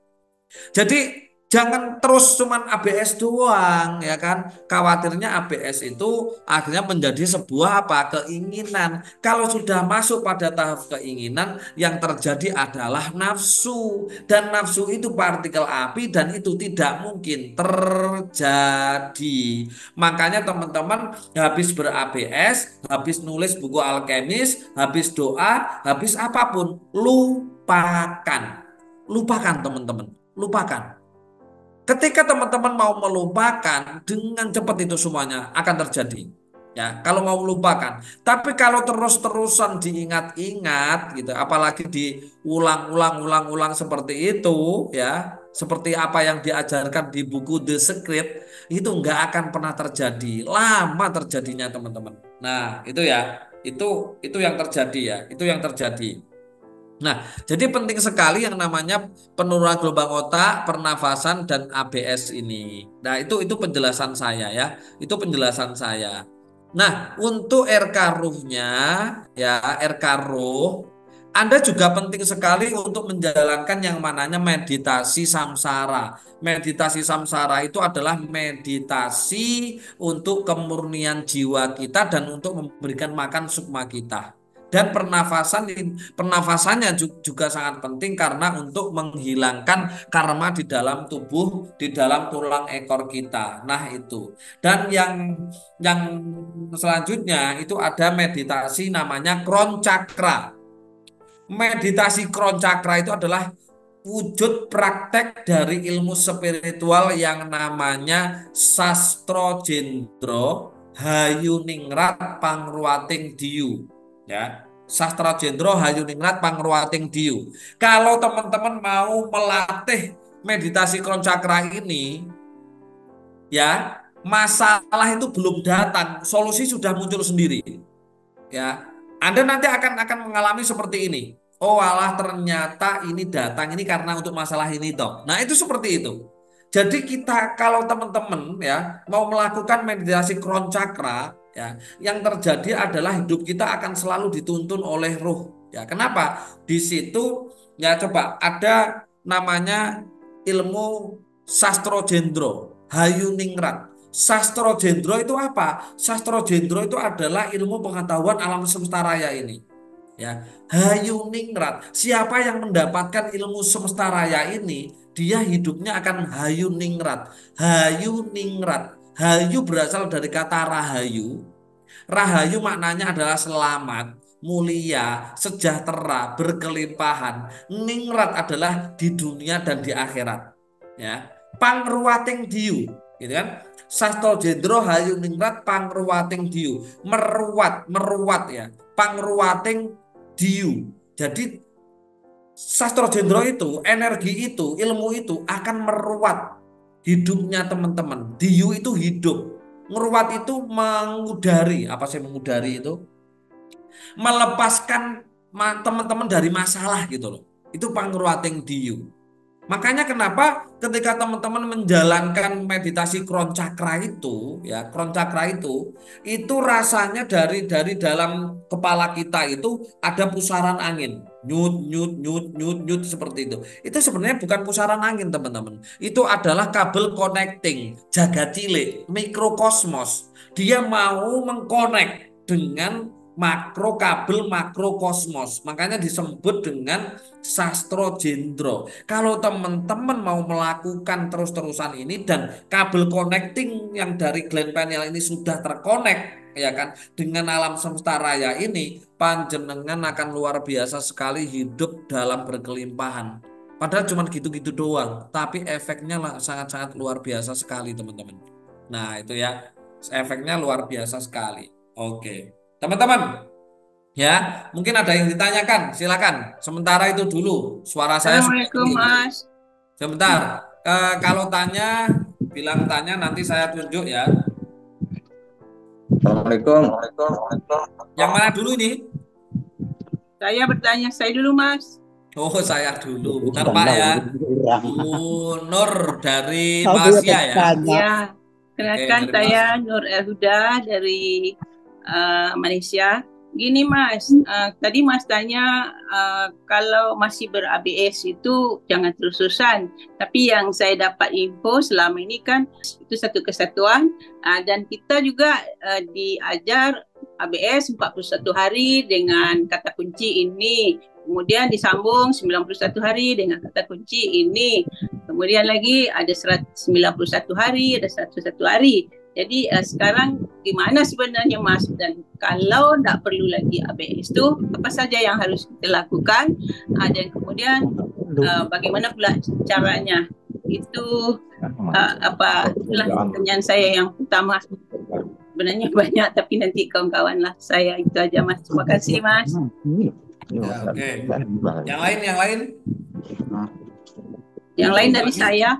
Speaker 2: Jadi jangan terus cuman ABS doang, ya kan? Khawatirnya ABS itu akhirnya menjadi sebuah apa? Keinginan. Kalau sudah masuk pada tahap keinginan, yang terjadi adalah nafsu, dan nafsu itu partikel api dan itu tidak mungkin terjadi. Makanya teman-teman habis ber-ABS, habis nulis buku alkemis, habis doa, habis apapun, lupakan. Lupakan teman-teman. Lupakan. Ketika teman-teman mau melupakan, dengan cepat itu semuanya akan terjadi. Ya, kalau mau melupakan. Tapi kalau terus-terusan diingat-ingat gitu, apalagi diulang-ulang seperti itu, ya, seperti apa yang diajarkan di buku The Secret, itu nggak akan pernah terjadi. Lama terjadinya, teman-teman. Nah, itu ya. Itu yang terjadi ya. Itu yang terjadi. Nah, jadi penting sekali yang namanya penurunan gelombang otak, pernafasan, dan ABS ini. Nah, itu penjelasan saya ya. Itu penjelasan saya. Nah, untuk RK Ruhnya, ya RK Ruh, Anda juga penting sekali untuk menjalankan yang mananya meditasi samsara. Meditasi samsara itu adalah meditasi untuk kemurnian jiwa kita dan untuk memberikan makan sukma kita. Dan pernafasannya juga sangat penting karena untuk menghilangkan karma di dalam tubuh, di dalam tulang ekor kita. Nah, itu. Dan yang selanjutnya itu ada meditasi namanya Kron Cakra. Meditasi Kron Cakra itu adalah wujud praktek dari ilmu spiritual yang namanya Sastro Jendro Hayuningrat Pangruating Diyu. Ya, Sastra Jendro Hayuningrat Pangruating Diyu. Kalau teman-teman mau melatih meditasi Kron Cakra ini, ya, masalah itu belum datang, solusi sudah muncul sendiri. Ya, Anda nanti akan mengalami seperti ini. Oh alah, ternyata ini datang ini karena untuk masalah ini toh. Nah, itu seperti itu. Jadi kita kalau teman-teman ya mau melakukan meditasi Kron Cakra, ya, yang terjadi adalah hidup kita akan selalu dituntun oleh ruh. Ya, kenapa? Di situ ya coba ada namanya ilmu Sastro Jendro Hayuningrat. Sastro Jendro itu apa? Sastro Jendro itu adalah ilmu pengetahuan alam semesta raya ini. Ya, Hayuningrat. Siapa yang mendapatkan ilmu semesta raya ini, dia hidupnya akan Hayuningrat. Hayuningrat. Hayu berasal dari kata rahayu. Rahayu maknanya adalah selamat, mulia, sejahtera, berkelimpahan. Ningrat adalah di dunia dan di akhirat. Ya, pangruating diu, gitu kan? Sastro Jendro Hayuningrat pangruating diu, meruat ya, pangruating diu. Jadi Sastro Jendro itu, energi itu, ilmu itu akan meruat hidupnya teman-teman. Diu itu hidup. Meruat itu mengudari. Apa sih mengudari itu? Melepaskan teman-teman dari masalah gitu loh. Itu pangruating diu. Makanya kenapa ketika teman-teman menjalankan meditasi Kron Cakra itu, ya Kron Cakra itu rasanya dari dalam kepala kita itu ada pusaran angin, nyut nyut nyut nyut nyut seperti itu. Itu sebenarnya bukan pusaran angin teman-teman. Itu adalah kabel connecting, jagat cilik, mikrokosmos. Dia mau mengkonek dengan kabel makrokosmos. Makanya disebut dengan Sastro Jendro. Kalau teman-teman mau melakukan terus-terusan ini dan kabel connecting yang dari gland pineal ini sudah terkonek ya kan dengan alam semesta raya ini, panjenengan akan luar biasa sekali hidup dalam berkelimpahan. Padahal cuma gitu-gitu doang, tapi efeknya sangat-sangat luar biasa sekali teman-teman. Nah, itu ya, efeknya luar biasa sekali. Oke. Teman-teman, ya, mungkin ada yang ditanyakan, silakan. Sementara itu dulu, suara saya sudah
Speaker 1: Assalamualaikum
Speaker 2: clear.
Speaker 1: Mas.
Speaker 2: Sebentar, kalau tanya, bilang tanya nanti saya tunjuk ya.
Speaker 4: Assalamualaikum.
Speaker 2: Yang mana dulu ini?
Speaker 1: Saya bertanya, saya dulu Mas.
Speaker 2: Oh, saya dulu. Bentar Pak ya. Bu Nur dari Malaysia ya.
Speaker 1: Ya,
Speaker 2: Oke,
Speaker 1: kenalkan
Speaker 2: dari
Speaker 1: saya
Speaker 2: Malaysia.
Speaker 1: Nur Elhuda dari Malaysia. Gini Mas, tadi Mas tanya kalau masih ber-ABS itu jangan terus-terusan. Tapi yang saya dapat info selama ini kan itu satu kesatuan dan kita juga diajar ABS 41 hari dengan kata kunci ini. Kemudian disambung 91 hari dengan kata kunci ini. Kemudian lagi ada 91 hari, ada 101 hari. Jadi sekarang gimana sebenarnya Mas? Dan kalau tidak perlu lagi ABS itu apa saja yang harus kita lakukan? Dan kemudian bagaimana pula caranya? Itu itulah pertanyaan saya yang pertama. Sebenarnya banyak tapi nanti kawan-kawan lah saya itu aja Mas. Terima kasih Mas.
Speaker 2: Ya, oke. Yang lain?
Speaker 1: Yang lain dari saya.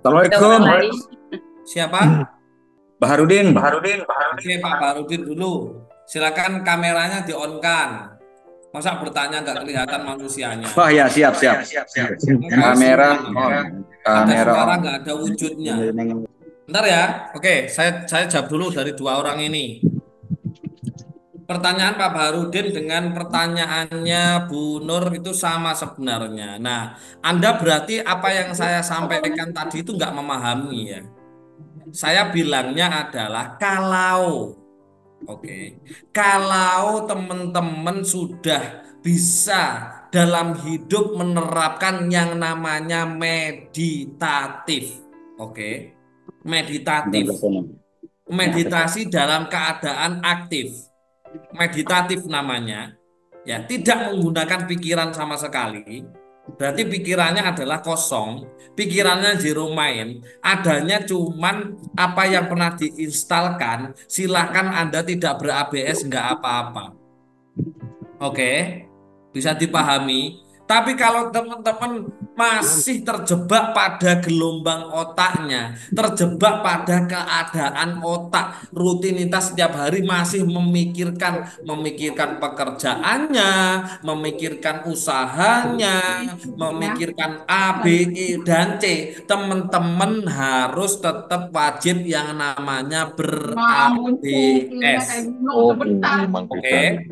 Speaker 4: Assalamualaikum.
Speaker 2: Siapa?
Speaker 4: Baharudin.
Speaker 2: Oke, Pak Baharudin dulu. Silakan kameranya di-on-kan. Masa bertanya nggak kelihatan manusianya?
Speaker 4: Oh ya, siap. Kamera on.
Speaker 2: Ada
Speaker 4: Kamera
Speaker 2: suara
Speaker 4: on.
Speaker 2: nggak ada wujudnya. Bentar ya. Oke, saya jawab dulu dari dua orang ini. Pertanyaan Pak Baharudin dengan pertanyaannya Bu Nur itu sama sebenarnya. Nah, Anda berarti apa yang saya sampaikan tadi itu nggak memahami ya. Saya bilangnya adalah kalau, oke, kalau teman-teman sudah bisa dalam hidup menerapkan yang namanya meditatif, oke, meditatif, meditasi dalam keadaan aktif. Meditatif namanya, ya tidak menggunakan pikiran sama sekali. Berarti pikirannya adalah kosong, pikirannya zero mind, adanya cuman apa yang pernah diinstalkan. Silakan Anda tidak ber-ABS, nggak apa-apa. Oke, bisa dipahami. Tapi kalau teman-teman masih terjebak pada gelombang otaknya, terjebak pada keadaan otak, rutinitas setiap hari masih memikirkan pekerjaannya, memikirkan usahanya, memikirkan A, B, E, dan C, teman-teman harus tetap wajib yang namanya ber-ABS. Oke.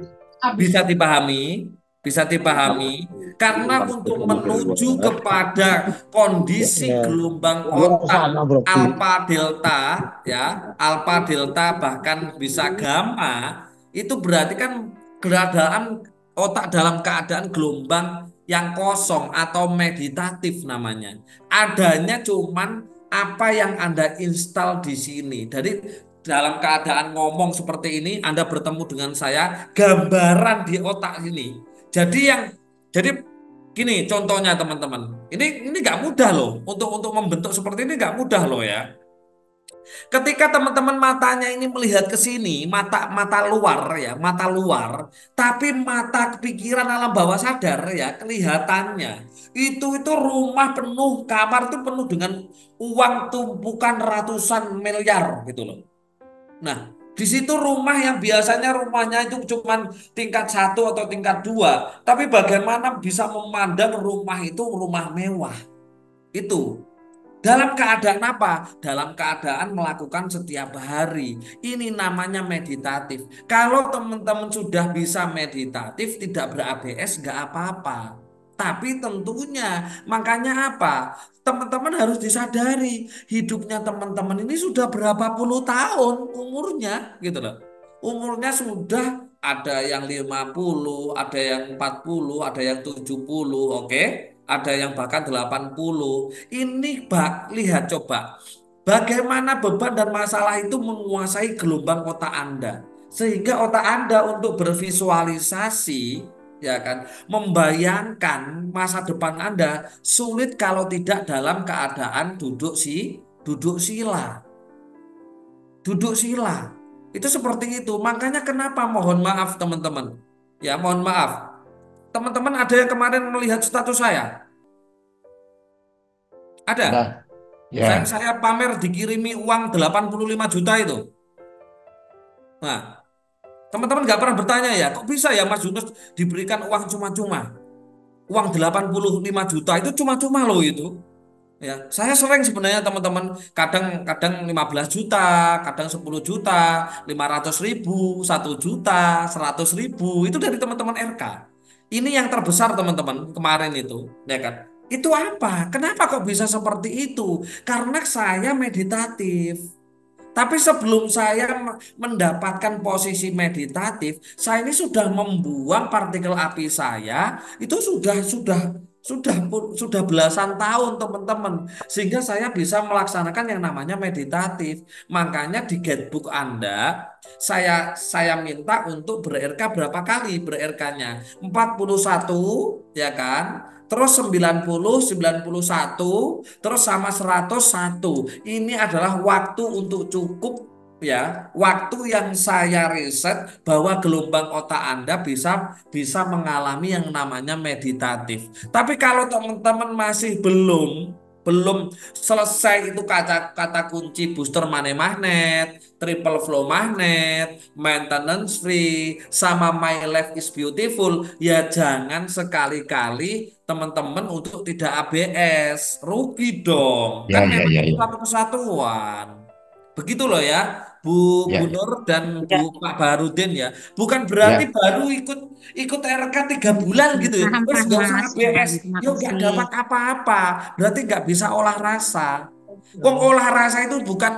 Speaker 2: Bisa dipahami, bisa dipahami, karena untuk menuju kepada kondisi gelombang otak alfa delta, ya, alfa delta bahkan bisa gamma, itu berarti kan keadaan otak dalam keadaan gelombang yang kosong atau meditatif namanya. Adanya cuman apa yang Anda install di sini. Jadi dalam keadaan ngomong seperti ini, Anda bertemu dengan saya, gambaran di otak ini. Jadi gini contohnya teman-teman. Ini nggak mudah loh untuk membentuk seperti ini nggak mudah loh ya. Ketika teman-teman matanya ini melihat ke sini, mata mata luar ya, mata luar, tapi mata pikiran alam bawah sadar ya, kelihatannya itu rumah penuh, kamar itu penuh dengan uang tumpukan ratusan miliar gitu loh. Nah, di situ rumah yang biasanya rumahnya itu cuma tingkat 1 atau tingkat 2, tapi bagaimana bisa memandang rumah itu rumah mewah? Itu dalam keadaan apa? Dalam keadaan melakukan setiap hari. Ini namanya meditatif. Kalau teman-teman sudah bisa meditatif, tidak ber-ABS, nggak apa-apa. Tapi tentunya, makanya apa? Teman-teman harus disadari, hidupnya teman-teman ini sudah berapa puluh tahun umurnya, gitu loh. Umurnya sudah ada yang 50, ada yang 40, ada yang 70, oke? Ada yang bahkan 80. Ini lihat coba bagaimana beban dan masalah itu menguasai gelombang otak Anda. Sehingga otak Anda untuk bervisualisasi ya kan, membayangkan masa depan Anda sulit kalau tidak dalam keadaan duduk sila. Duduk sila. Itu seperti itu. Makanya kenapa mohon maaf teman-teman. Ya, mohon maaf. Teman-teman ada yang kemarin melihat status saya? Ada?
Speaker 5: Nah, ya.
Speaker 2: Saya pamer dikirimi uang 85 juta itu. Nah, teman-teman nggak pernah bertanya ya, kok bisa ya Mas Yunus diberikan uang cuma-cuma? Uang 85 juta itu cuma-cuma loh itu. Ya, saya sering sebenarnya teman-teman kadang-kadang 15 juta, kadang 10 juta, 500 ribu, 1 juta, 100 ribu, itu dari teman-teman RK. Ini yang terbesar teman-teman kemarin itu, ya kan? Itu apa? Kenapa kok bisa seperti itu? Karena saya meditatif. Tapi sebelum saya mendapatkan posisi meditatif, saya ini sudah membuang partikel api saya, itu sudah belasan tahun teman-teman, sehingga saya bisa melaksanakan yang namanya meditatif. Makanya di guidebook Anda saya minta untuk ber-RK berapa kali ber-RK-nya? 41 ya kan? Terus 90, 91, terus sama 101. Ini adalah waktu untuk cukup ya, waktu yang saya riset bahwa gelombang otak Anda bisa mengalami yang namanya meditatif. Tapi kalau teman-teman masih belum selesai itu kata kunci booster money magnet, triple flow magnet, maintenance free, sama my life is beautiful, ya jangan sekali-kali teman-teman untuk tidak ABS, rugi dong.
Speaker 5: Ya,
Speaker 2: Kan
Speaker 5: ya,
Speaker 2: memang
Speaker 5: ya,
Speaker 2: itu
Speaker 5: ya.
Speaker 2: satu kesatuan. Begitu loh ya. Bu
Speaker 4: Ya,
Speaker 2: Nur dan
Speaker 1: Ya,
Speaker 2: Pak Baharudin ya. Bukan
Speaker 4: ya.
Speaker 2: berarti baru ikut RK 3 bulan gitu ya.
Speaker 5: Paham,
Speaker 2: Terus
Speaker 5: Paham,
Speaker 2: nggak usah
Speaker 5: Mas. Paham.
Speaker 2: ABS.
Speaker 5: Terima
Speaker 2: Yuk nggak
Speaker 5: kasih.
Speaker 2: dapat apa-apa. Berarti nggak bisa olah rasa. Wong olah rasa itu bukan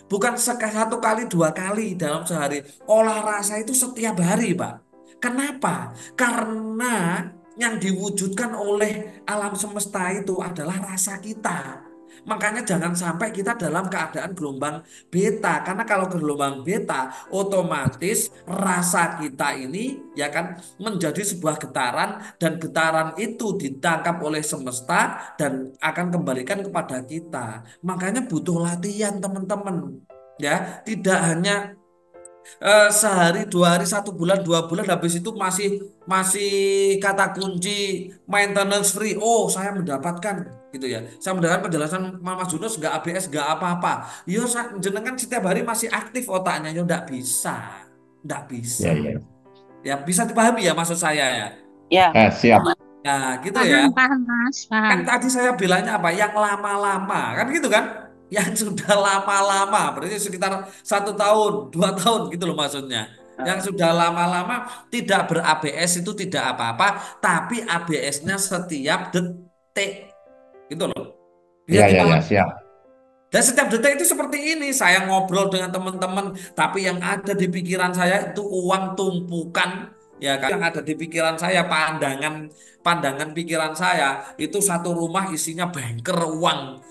Speaker 2: bukan satu kali 2 kali dalam sehari. Olah rasa itu setiap hari, Pak. Kenapa? Karena yang diwujudkan oleh alam semesta itu adalah rasa kita. Makanya jangan sampai kita dalam keadaan gelombang beta. Karena kalau gelombang beta, otomatis rasa kita ini ya kan menjadi sebuah getaran dan getaran itu ditangkap oleh semesta dan akan kembalikan kepada kita. Makanya butuh latihan teman-teman. Ya, tidak hanya sehari 2 hari 1 bulan 2 bulan habis itu masih masih kata kunci maintenance free. Oh, saya mendapatkan gitu ya. Saya mendapatkan penjelasan Mama Junus nggak ABS nggak apa-apa. Yo, jenengan setiap hari masih aktif otaknya. Yo, nggak bisa, nggak bisa.
Speaker 4: Ya, ya.
Speaker 2: Ya bisa dipahami ya maksud saya ya.
Speaker 1: ya,
Speaker 4: Siap.
Speaker 2: Nah, gitu ya.
Speaker 5: Paham, paham, Mas.
Speaker 2: Kan
Speaker 5: Paham.
Speaker 2: tadi saya bilangnya apa? Yang lama-lama, kan gitu kan? Yang sudah lama-lama, berarti sekitar 1 tahun, 2 tahun gitu loh maksudnya. Yang sudah lama-lama tidak ber-ABS itu tidak apa-apa, tapi ABS-nya setiap detik, gitu loh. Bisa
Speaker 4: Ya, ya, ya,
Speaker 2: dipahami.
Speaker 4: siap.
Speaker 2: Dan setiap detik itu seperti ini, saya ngobrol dengan teman-teman, tapi yang ada di pikiran saya itu uang tumpukan, ya kan? Yang ada di pikiran saya, pandangan pandangan pikiran saya itu satu rumah isinya banker uang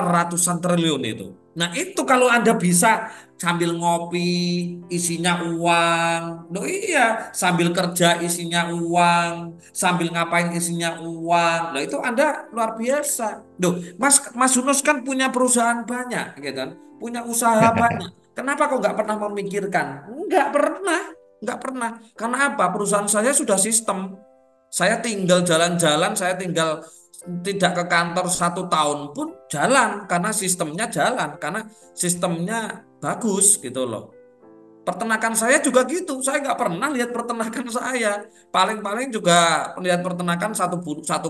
Speaker 2: ratusan triliun itu. Nah itu kalau Anda bisa sambil ngopi isinya uang, loh iya, sambil kerja isinya uang, sambil ngapain isinya uang, nah itu Anda luar biasa. Loh, Mas Yunus kan punya perusahaan banyak, gitu kan? Punya usaha banyak. Kenapa kok nggak pernah memikirkan? Nggak pernah, nggak pernah. Karena apa? Perusahaan saya sudah sistem. Saya tinggal jalan-jalan, saya tinggal tidak ke kantor 1 tahun pun jalan karena sistemnya jalan, karena sistemnya bagus gitu loh. Peternakan saya juga gitu. Saya nggak pernah lihat peternakan saya. Paling-paling juga lihat peternakan 1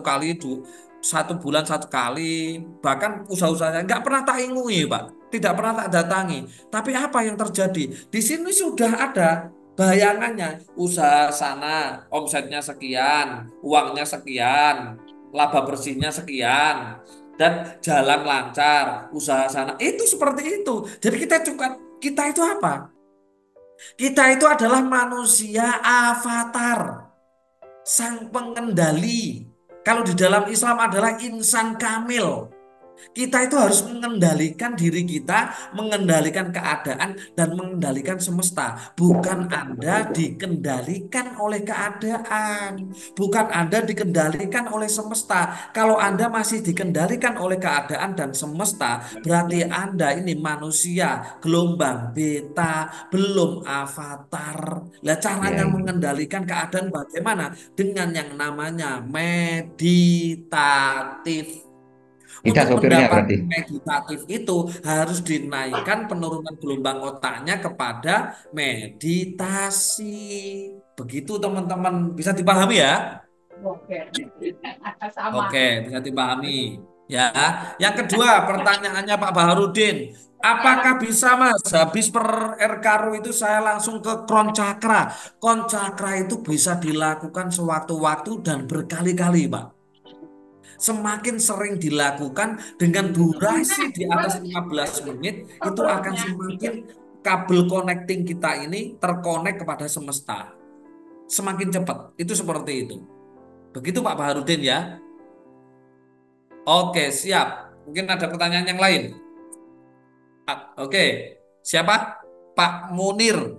Speaker 2: kali, 1 bulan 1 kali. Bahkan usaha-usahanya nggak pernah tak ingui, Pak. Tidak pernah tak datangi. Tapi apa yang terjadi? Di sini sudah ada bayangannya. Usaha sana, omsetnya sekian, uangnya sekian, laba bersihnya sekian. Dan jalan lancar, usaha sana. Itu seperti itu. Jadi kita itu apa? Kita itu adalah manusia avatar, sang pengendali. Kalau di dalam Islam adalah insan kamil. Kita itu harus mengendalikan diri kita, mengendalikan keadaan, dan mengendalikan semesta. Bukan Anda dikendalikan oleh keadaan, bukan Anda dikendalikan oleh semesta. Kalau Anda masih dikendalikan oleh keadaan dan semesta, berarti Anda ini manusia gelombang beta, belum avatar. Lah
Speaker 4: Ya,
Speaker 2: caranya
Speaker 4: ya.
Speaker 2: mengendalikan keadaan bagaimana? Dengan yang namanya meditatif.
Speaker 4: Tidak
Speaker 2: Untuk
Speaker 4: sopirnya
Speaker 2: mendapatkan
Speaker 4: berarti.
Speaker 2: meditatif itu harus dinaikkan penurunan gelombang otaknya kepada meditasi. Begitu teman-teman, bisa dipahami ya?
Speaker 1: sama.
Speaker 2: Oke, bisa dipahami. Ya. Yang kedua, pertanyaannya Pak Baharudin. Apakah bisa Mas, habis per RKRU itu saya langsung ke Kron Cakra. Kron Cakra itu bisa dilakukan sewaktu-waktu dan berkali-kali, Pak. Semakin sering dilakukan dengan durasi di atas 15 menit, itu akan semakin kabel connecting kita ini terkonek kepada semesta. Semakin cepat, itu seperti itu. Begitu Pak Baharudin ya. Oke, siap. Mungkin ada pertanyaan yang lain. Oke, siapa? Pak Munir.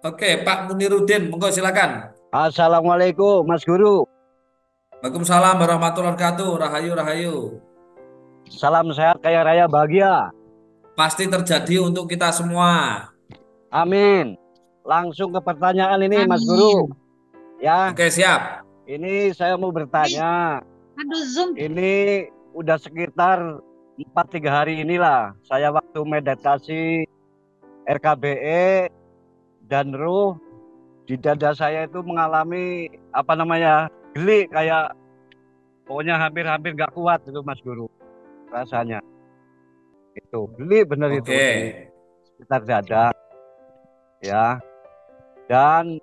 Speaker 2: Oke, Pak Muniruddin, monggo silakan.
Speaker 6: Assalamualaikum, Mas Guru.
Speaker 2: Waalaikumsalam warahmatullahi wabarakatuh. Rahayu, rahayu.
Speaker 6: Salam sehat, kaya raya, bahagia.
Speaker 2: Pasti terjadi untuk kita semua.
Speaker 6: Amin. Langsung ke pertanyaan ini, Mas Guru.
Speaker 5: Amin.
Speaker 6: Ya,
Speaker 2: Oke, siap.
Speaker 6: ini saya mau bertanya.
Speaker 5: Aduh, Zoom.
Speaker 6: Ini udah sekitar 4-3 hari inilah saya waktu meditasi RKBE dan ruh di dada saya itu mengalami geli, kayak pokoknya hampir-hampir gak kuat itu, Mas Guru, rasanya. Itu geli bener itu.
Speaker 2: Oke.
Speaker 6: sekitar dada, ya. Dan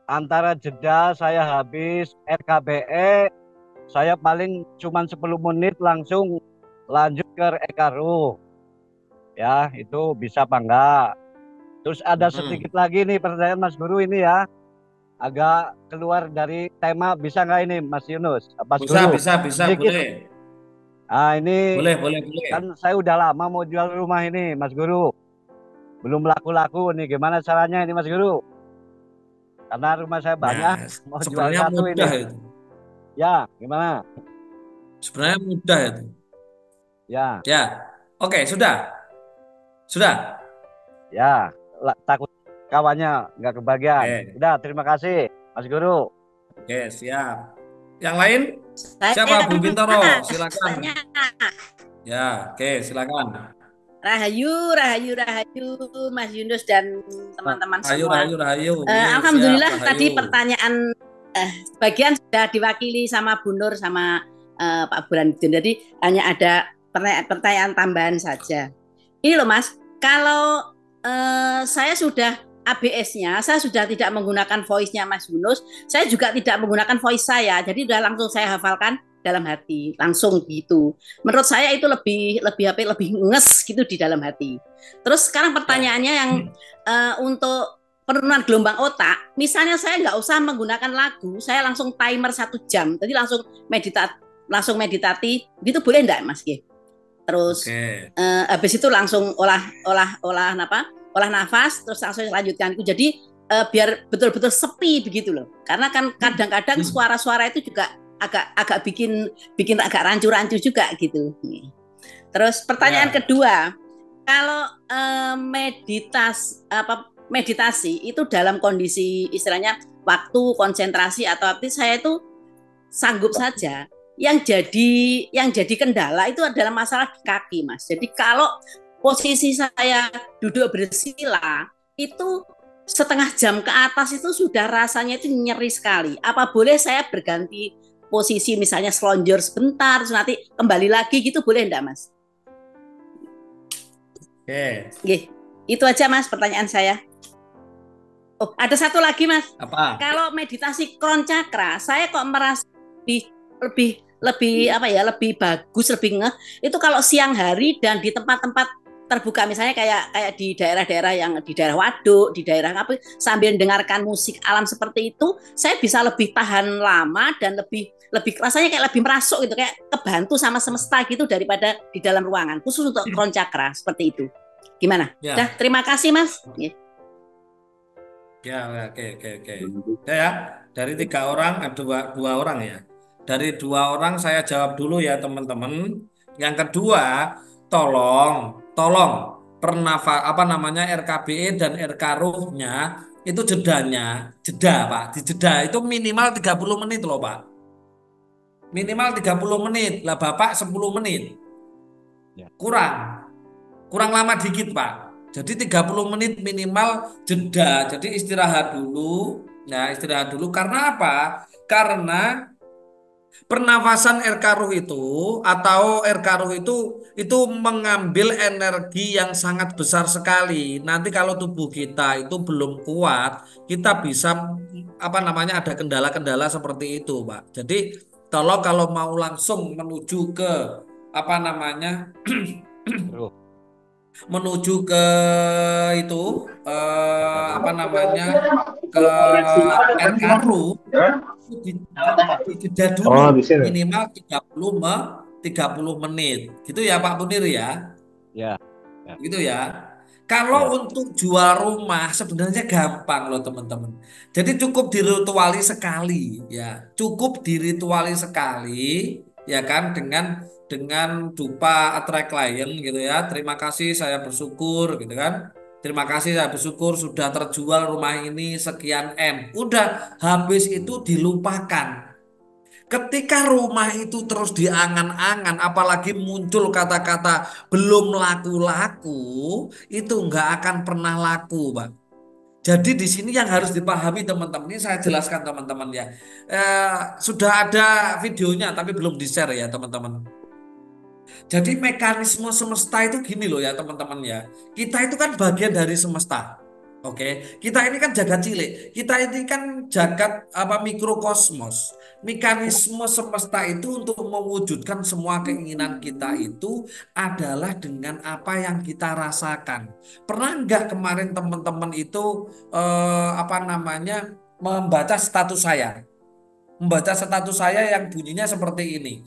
Speaker 6: antara jeda saya habis RKBE, saya paling cuma 10 menit langsung lanjut ke Ekaru. Ya, itu bisa apa enggak? Terus ada sedikit lagi nih pertanyaan Mas Guru ini ya. Agak keluar dari tema, bisa nggak ini Mas Yunus? Mas
Speaker 2: Bisa,
Speaker 6: Guru,
Speaker 2: bisa,
Speaker 6: sedikit.
Speaker 2: boleh.
Speaker 6: Ini
Speaker 2: Boleh.
Speaker 6: kan saya udah lama mau jual rumah ini Mas Guru. Belum laku-laku nih, gimana caranya ini Mas Guru? Karena rumah saya banyak,
Speaker 2: Nah,
Speaker 6: mau jual
Speaker 2: sebenarnya
Speaker 6: satu ini.
Speaker 2: mudah itu.
Speaker 6: Ya, gimana?
Speaker 2: Sebenarnya mudah itu.
Speaker 6: Ya,
Speaker 2: Ya. Oke, sudah. Sudah.
Speaker 6: ya. Takut kawannya nggak kebagian.
Speaker 2: Oke.
Speaker 6: Udah, terima kasih Mas Guru.
Speaker 2: Oke, siap. Yang lain?
Speaker 5: Saya
Speaker 2: Siapa Bu Bintoro? Silakan.
Speaker 5: tanya.
Speaker 2: Ya, oke, silakan.
Speaker 5: Rahayu Mas Yunus dan teman-teman semua.
Speaker 2: Rahayu.
Speaker 5: Alhamdulillah
Speaker 2: Siap,
Speaker 5: tadi
Speaker 2: Rahayu.
Speaker 5: pertanyaan sebagian sudah diwakili sama Bu Nur sama Pak Burhanuddin. Jadi hanya ada pertanyaan tambahan saja. Ini loh Mas, kalau saya sudah ABS-nya, saya sudah tidak menggunakan voice-nya Mas Yunus, saya juga tidak menggunakan voice saya. Jadi udah langsung saya hafalkan dalam hati, langsung gitu. Menurut saya itu lebih nges gitu di dalam hati. Terus sekarang pertanyaannya yang untuk penurunan gelombang otak, misalnya saya nggak usah menggunakan lagu, saya langsung timer 1 jam, jadi langsung meditasi, gitu boleh enggak Mas G? Terus habis itu langsung olah nafas, terus langsung lanjutkan itu. Jadi biar betul-betul sepi begitu loh. Karena kan kadang-kadang suara-suara itu juga agak bikin agak rancu-rancu juga gitu. Terus pertanyaan kedua, kalau meditasi itu dalam kondisi istilahnya waktu konsentrasi atau aktif, saya itu sanggup saja. Yang jadi kendala itu adalah masalah di kaki, Mas. Jadi kalau posisi saya duduk bersila itu setengah jam ke atas itu sudah rasanya itu nyeri sekali. Apa boleh saya berganti posisi, misalnya selonjor sebentar, terus nanti kembali lagi gitu, boleh enggak Mas? Oke. Itu aja Mas pertanyaan saya. Oh, ada satu lagi Mas.
Speaker 2: Apa?
Speaker 5: Kalau meditasi Crown Chakra, saya kok merasa lebih bagus, lebih ngeh itu kalau siang hari dan di tempat-tempat terbuka, misalnya kayak di daerah-daerah yang di daerah waduk, di daerah apa, sambil mendengarkan musik alam seperti itu, saya bisa lebih tahan lama dan lebih rasanya kayak lebih merasuk gitu, kayak kebantu sama semesta gitu daripada di dalam ruangan, khusus untuk Crown Chakra seperti itu. Gimana?
Speaker 2: Ya.
Speaker 5: Dah, terima kasih Mas.
Speaker 2: Ya, oke. Ya, dari 3 orang ada 2 orang ya. Dari 2 orang saya jawab dulu ya teman-teman. Yang kedua, tolong RKBE dan RK Ruhnya itu jeda Pak, dijeda itu minimal 30 menit loh Pak. Minimal 30 menit, lah Bapak 10 menit. Kurang lama dikit Pak. Jadi 30 menit minimal jeda. Jadi istirahat dulu. Nah, istirahat dulu karena apa? Karena pernafasan RK Ruh itu atau RK Ruh itu mengambil energi yang sangat besar sekali. Nanti kalau tubuh kita itu belum kuat, kita bisa ada kendala-kendala seperti itu, Pak. Jadi tolong kalau mau langsung menuju ke menuju ke itu ke RK Ruh dijeda dulu minimal 30 menit gitu ya Pak Munir ya.
Speaker 6: Ya.
Speaker 2: Gitu ya. Kalau untuk jual rumah sebenarnya gampang loh teman-teman. Jadi cukup dirituali sekali ya. Cukup dirituali sekali ya kan dengan dupa attract client gitu ya. Terima kasih saya bersyukur gitu kan. Terima kasih saya bersyukur sudah terjual rumah ini sekian M. Udah habis itu dilupakan. Ketika rumah itu terus diangan-angan, apalagi muncul kata-kata belum laku-laku, itu nggak akan pernah laku, Pak. Jadi di sini yang harus dipahami teman-teman, ini saya jelaskan teman-teman ya. Sudah ada videonya tapi belum di-share ya teman-teman. Jadi mekanisme semesta itu gini loh ya teman-teman ya. Kita itu kan bagian dari semesta. Oke, kita ini kan jagat cilik. Kita ini kan jagat apa mikrokosmos. Mekanisme semesta itu untuk mewujudkan semua keinginan kita itu adalah dengan apa yang kita rasakan. Pernah nggak kemarin teman-teman itu apa namanya membaca status saya? Membaca status saya yang bunyinya seperti ini.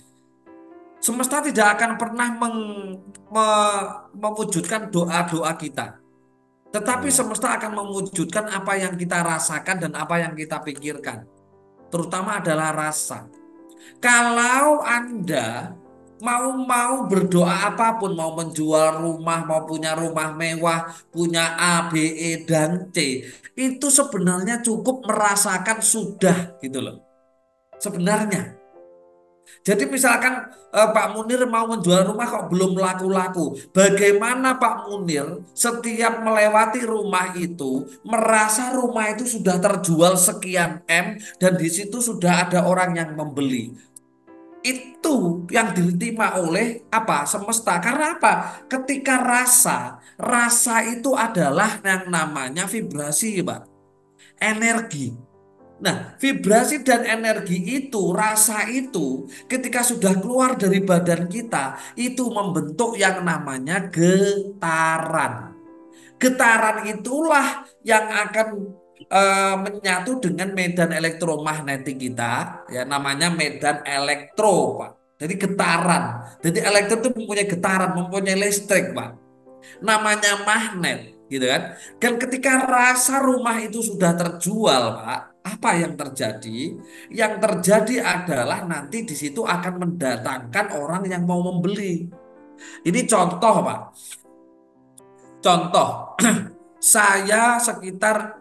Speaker 2: Semesta tidak akan pernah mewujudkan doa-doa kita. Tetapi semesta akan mewujudkan apa yang kita rasakan dan apa yang kita pikirkan. Terutama adalah rasa. Kalau Anda mau berdoa apapun, mau menjual rumah, mau punya rumah mewah, punya A, B, E, dan C, itu sebenarnya cukup merasakan sudah gitu loh. Sebenarnya. Jadi misalkan Pak Munir mau menjual rumah kok belum laku-laku. Bagaimana Pak Munir setiap melewati rumah itu merasa rumah itu sudah terjual sekian M dan di situ sudah ada orang yang membeli. Itu yang diterima oleh apa? Semesta. Karena apa? Ketika rasa itu adalah yang namanya vibrasi, Pak. Energi. Nah, vibrasi dan energi itu, rasa itu, ketika sudah keluar dari badan kita, itu membentuk yang namanya getaran. Getaran itulah yang akan menyatu dengan medan elektromagnetik kita, ya namanya medan elektro, Pak. Jadi getaran. Jadi elektro itu mempunyai getaran, mempunyai listrik, Pak. Namanya magnet, gitu kan. Dan ketika rasa rumah itu sudah terjual, Pak, apa yang terjadi? Yang terjadi adalah nanti di situ akan mendatangkan orang yang mau membeli. Ini contoh, Pak. Contoh, saya sekitar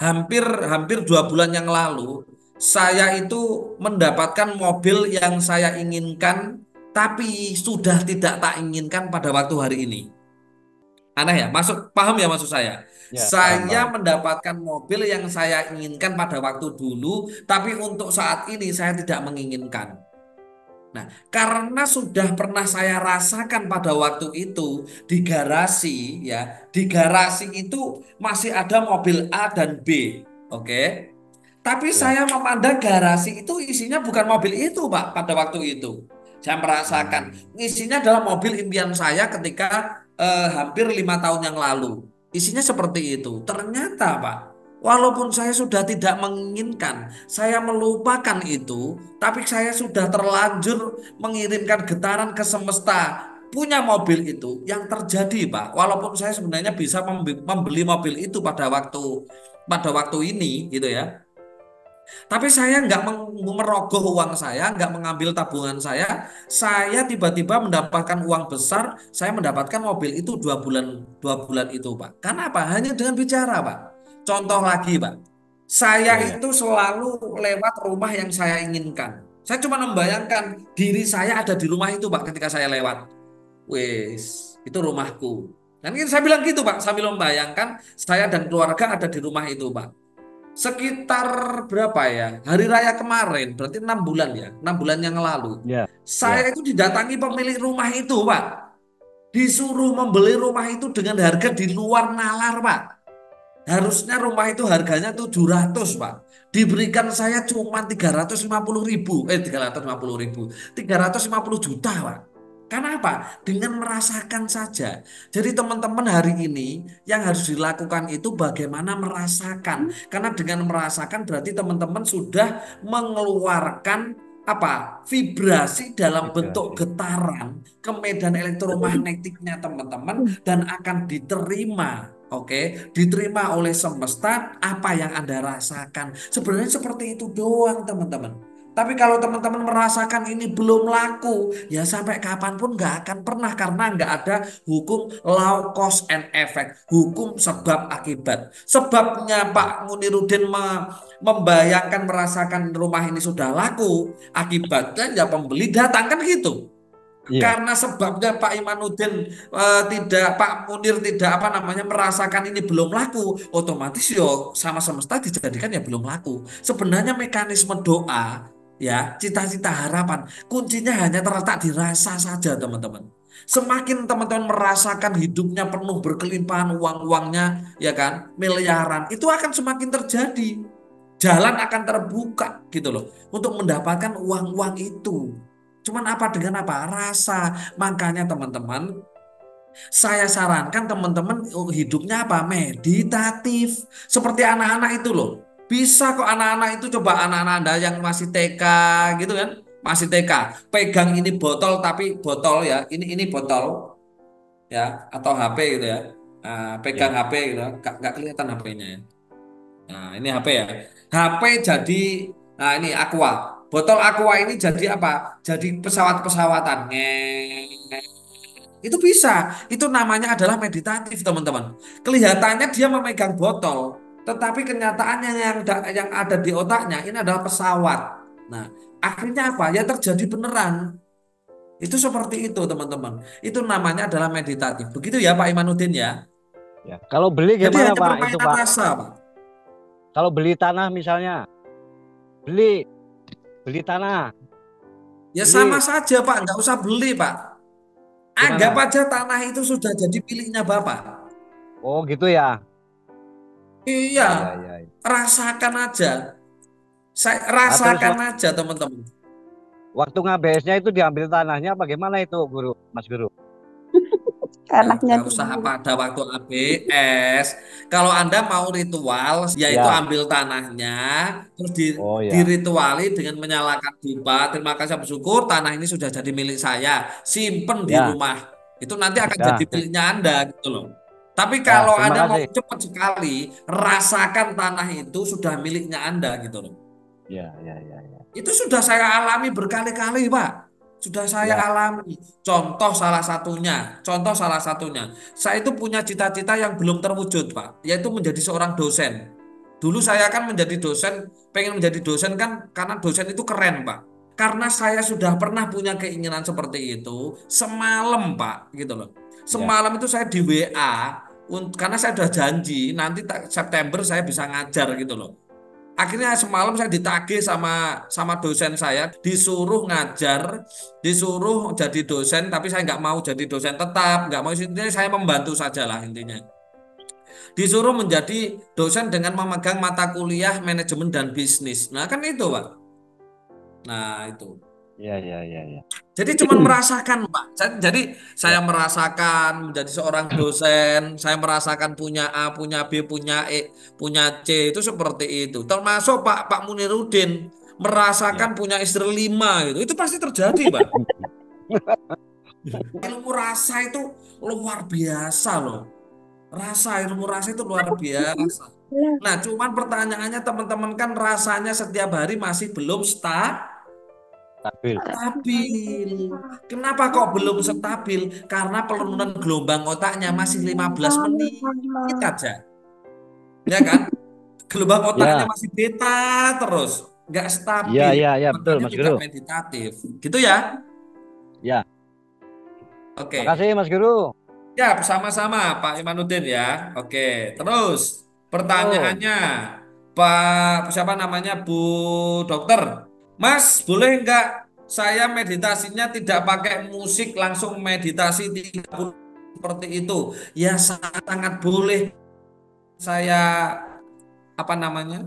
Speaker 2: hampir 2 bulan yang lalu, saya itu mendapatkan mobil yang saya inginkan, tapi sudah tidak tak inginkan pada waktu hari ini. Aneh ya, paham ya maksud saya?
Speaker 6: Ya,
Speaker 2: Saya
Speaker 6: paham.
Speaker 2: mendapatkan mobil yang saya inginkan pada waktu dulu, tapi untuk saat ini saya tidak menginginkan. Nah, karena sudah pernah saya rasakan pada waktu itu di garasi, ya, di garasi itu masih ada mobil A dan B, oke? Tapi
Speaker 6: Ya.
Speaker 2: saya memandang garasi itu isinya bukan mobil itu, Pak, pada waktu itu. Saya merasakan isinya adalah mobil impian saya ketika hampir 5 tahun yang lalu. Isinya seperti itu. Ternyata, Pak, walaupun saya sudah tidak menginginkan, saya melupakan itu, tapi saya sudah terlanjur mengirimkan getaran ke semesta. Punya mobil itu yang terjadi, Pak. Walaupun saya sebenarnya bisa membeli mobil itu pada waktu ini, gitu ya. Tapi saya nggak merogoh uang saya, nggak mengambil tabungan saya tiba-tiba mendapatkan uang besar, saya mendapatkan mobil itu 2 bulan itu, Pak. Karena apa? Hanya dengan bicara, Pak. Contoh lagi, Pak. Saya
Speaker 6: Ya, ya.
Speaker 2: itu selalu lewat rumah yang saya inginkan. Saya cuma membayangkan diri saya ada di rumah itu, Pak, ketika saya lewat. Wes, itu rumahku. Dan saya bilang gitu, Pak, sambil membayangkan saya dan keluarga ada di rumah itu, Pak. Sekitar berapa ya? Hari raya kemarin, berarti 6 bulan ya, 6 bulan yang lalu.
Speaker 6: Ya, ya.
Speaker 2: Saya itu didatangi pemilik rumah itu, Pak. Disuruh membeli rumah itu dengan harga di luar nalar, Pak. Harusnya rumah itu harganya 700, Pak. Diberikan saya cuma 350.000, 350.000, 350 juta, Pak. Karena apa? Dengan merasakan saja. Jadi teman-teman hari ini yang harus dilakukan itu bagaimana merasakan. Karena dengan merasakan berarti teman-teman sudah mengeluarkan apa? Vibrasi dalam bentuk
Speaker 6: Vibrasi.
Speaker 2: getaran ke medan elektromagnetiknya teman-teman dan akan diterima. Oke, diterima oleh semesta apa yang Anda rasakan. Sebenarnya seperti itu doang, teman-teman. Tapi kalau teman-teman merasakan ini belum laku, ya sampai kapanpun nggak akan pernah karena nggak ada hukum law cause and effect, hukum sebab akibat. Sebabnya Pak Muniruddin membayangkan merasakan rumah ini sudah laku, akibatnya ya pembeli datang kan gitu.
Speaker 6: Iya,
Speaker 2: Karena sebabnya Pak Imanuddin Pak Munir tidak apa namanya merasakan ini belum laku, otomatis yo sama semesta dijadikan ya belum laku. Sebenarnya mekanisme doa ya, cita-cita harapan. Kuncinya hanya terletak di rasa saja, teman-teman. Semakin teman-teman merasakan hidupnya penuh berkelimpahan uang-uangnya, ya kan, miliaran, itu akan semakin terjadi. Jalan akan terbuka gitu loh untuk mendapatkan uang-uang itu. Cuman apa dengan apa? Rasa. Makanya teman-teman, saya sarankan teman-teman hidupnya apa? Meditatif. Seperti anak-anak itu loh. Bisa kok anak-anak itu, coba anak-anak Anda yang masih TK gitu kan. Masih TK. Pegang ini botol, tapi botol ya. Ini botol ya, atau HP gitu ya. Nah, pegang
Speaker 6: Ya.
Speaker 2: HP gitu. Nggak kelihatan HP-nya ya. Nah, ini HP ya. HP jadi, nah ini Aqua. Botol Aqua ini jadi apa? Jadi pesawat-pesawatan. Itu bisa. Itu namanya adalah meditatif, teman-teman. Kelihatannya dia memegang botol, tetapi kenyataannya yang ada di otaknya ini adalah pesawat. Nah, akhirnya apa? Ya terjadi beneran. Itu seperti itu, teman-teman. Itu namanya adalah meditatif. Begitu ya, Pak Imanuddin ya.
Speaker 6: Ya. Kalau beli
Speaker 2: Jadi
Speaker 6: gimana
Speaker 2: hanya
Speaker 6: Pak? Itu
Speaker 2: permainan
Speaker 6: Pak.
Speaker 2: rasa, Pak.
Speaker 6: Kalau beli tanah misalnya, beli tanah,
Speaker 2: Ya
Speaker 6: beli
Speaker 2: sama saja, Pak. Nggak usah beli, Pak. Anggap
Speaker 6: gimana?
Speaker 2: aja tanah itu sudah jadi miliknya Bapak.
Speaker 6: Oh gitu ya.
Speaker 2: Iya,
Speaker 6: Ya ya ya.
Speaker 2: rasakan aja. Saya
Speaker 6: Nah, terus
Speaker 2: rasakan aja, teman-teman.
Speaker 6: waktu ngabesnya itu diambil tanahnya bagaimana itu Guru, Mas Guru?
Speaker 1: Anaknya
Speaker 2: Nggak usah pada waktu ABS. Kalau Anda mau ritual, yaitu
Speaker 6: Ya.
Speaker 2: ambil tanahnya, terus
Speaker 6: Oh ya.
Speaker 2: dirituali dengan menyalakan dupa. Terima kasih, bersyukur tanah ini sudah jadi milik saya. Simpen di
Speaker 6: Ya.
Speaker 2: rumah. Itu nanti akan jadi
Speaker 6: Ya.
Speaker 2: miliknya Anda gitu loh. Tapi
Speaker 6: Ya,
Speaker 2: kalau
Speaker 6: terima
Speaker 2: Anda mau
Speaker 6: kasih.
Speaker 2: cepat sekali, rasakan tanah itu sudah miliknya Anda gitu loh.
Speaker 6: Ya ya ya ya.
Speaker 2: Itu sudah saya alami berkali-kali, Pak. Sudah saya
Speaker 6: Ya.
Speaker 2: alami. Contoh salah satunya. Saya itu punya cita-cita yang belum terwujud, Pak, yaitu menjadi seorang dosen. Dulu saya kan menjadi dosen, pengen menjadi dosen kan karena dosen itu keren, Pak. Karena saya sudah pernah punya keinginan seperti itu semalam, Pak, gitu loh.
Speaker 6: Ya.
Speaker 2: Semalam itu saya di WA karena saya sudah janji nanti September saya bisa ngajar gitu loh. Akhirnya semalam saya ditagih sama dosen saya, disuruh ngajar, disuruh jadi dosen, tapi saya nggak mau jadi dosen tetap, nggak mau, intinya saya membantu saja lah intinya. Disuruh menjadi dosen dengan memegang mata kuliah manajemen dan bisnis. Nah kan itu, Pak. Nah itu.
Speaker 6: Ya ya ya ya.
Speaker 2: Jadi cuman merasakan, Pak. Jadi saya
Speaker 6: Ya.
Speaker 2: merasakan menjadi seorang dosen, saya merasakan punya A, punya B, punya E, punya C, itu seperti itu. Termasuk Pak Muniruddin
Speaker 6: Ya.
Speaker 2: merasakan punya istri 5 gitu. Itu pasti terjadi, Pak. Ilmu rasa itu luar biasa loh. Ilmu rasa itu luar biasa. Nah, cuman pertanyaannya teman-teman kan rasanya setiap hari masih belum
Speaker 6: Stabil.
Speaker 2: stabil. Kenapa kok belum stabil? Karena penurunan gelombang otaknya masih 15 menit aja. Ya kan? Gelombang otaknya
Speaker 6: Ya.
Speaker 2: masih beta terus. Nggak
Speaker 6: Ya
Speaker 2: stabil.
Speaker 6: ya ya betul
Speaker 2: Makanya
Speaker 6: Mas
Speaker 2: tidak
Speaker 6: Guru.
Speaker 2: meditatif. Gitu ya?
Speaker 6: Ya.
Speaker 2: Oke.
Speaker 6: Makasih Mas Guru.
Speaker 2: Ya, sama-sama Pak Imanuddin ya. Oke. Terus
Speaker 6: Oh,
Speaker 2: pertanyaannya, Pak siapa namanya, Bu Dokter. Mas, boleh nggak saya meditasinya tidak pakai musik, langsung meditasi 30 seperti itu? Ya sangat boleh. Saya apa namanya?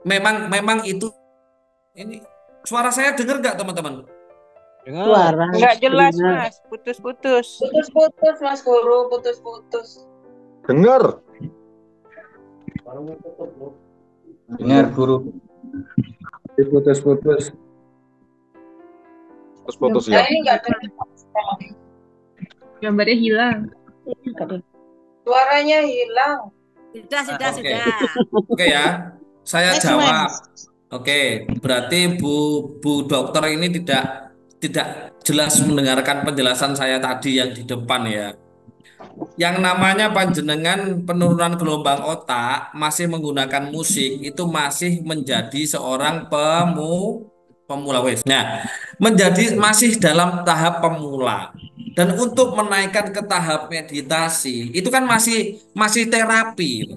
Speaker 2: Memang itu ini suara saya dengar nggak teman-teman?
Speaker 6: dengar.
Speaker 1: Enggak jelas, Mas. Putus-putus.
Speaker 7: Putus-putus Mas Guru, putus-putus.
Speaker 4: Dengar.
Speaker 3: Dengar guru.
Speaker 4: Putus-putus. Putus-putus ya.
Speaker 7: Ini enggak ada
Speaker 1: Gambarnya hilang.
Speaker 7: suaranya hilang.
Speaker 5: Sudah,
Speaker 2: Oke.
Speaker 5: sudah.
Speaker 2: Oke ya. Saya jawab. Oke, berarti Bu Dokter ini tidak jelas mendengarkan penjelasan saya tadi yang di depan ya. Yang namanya panjenengan penurunan gelombang otak masih menggunakan musik itu masih menjadi seorang pemula wes. Nah, menjadi masih dalam tahap pemula. Dan untuk menaikkan ke tahap meditasi itu kan masih terapi.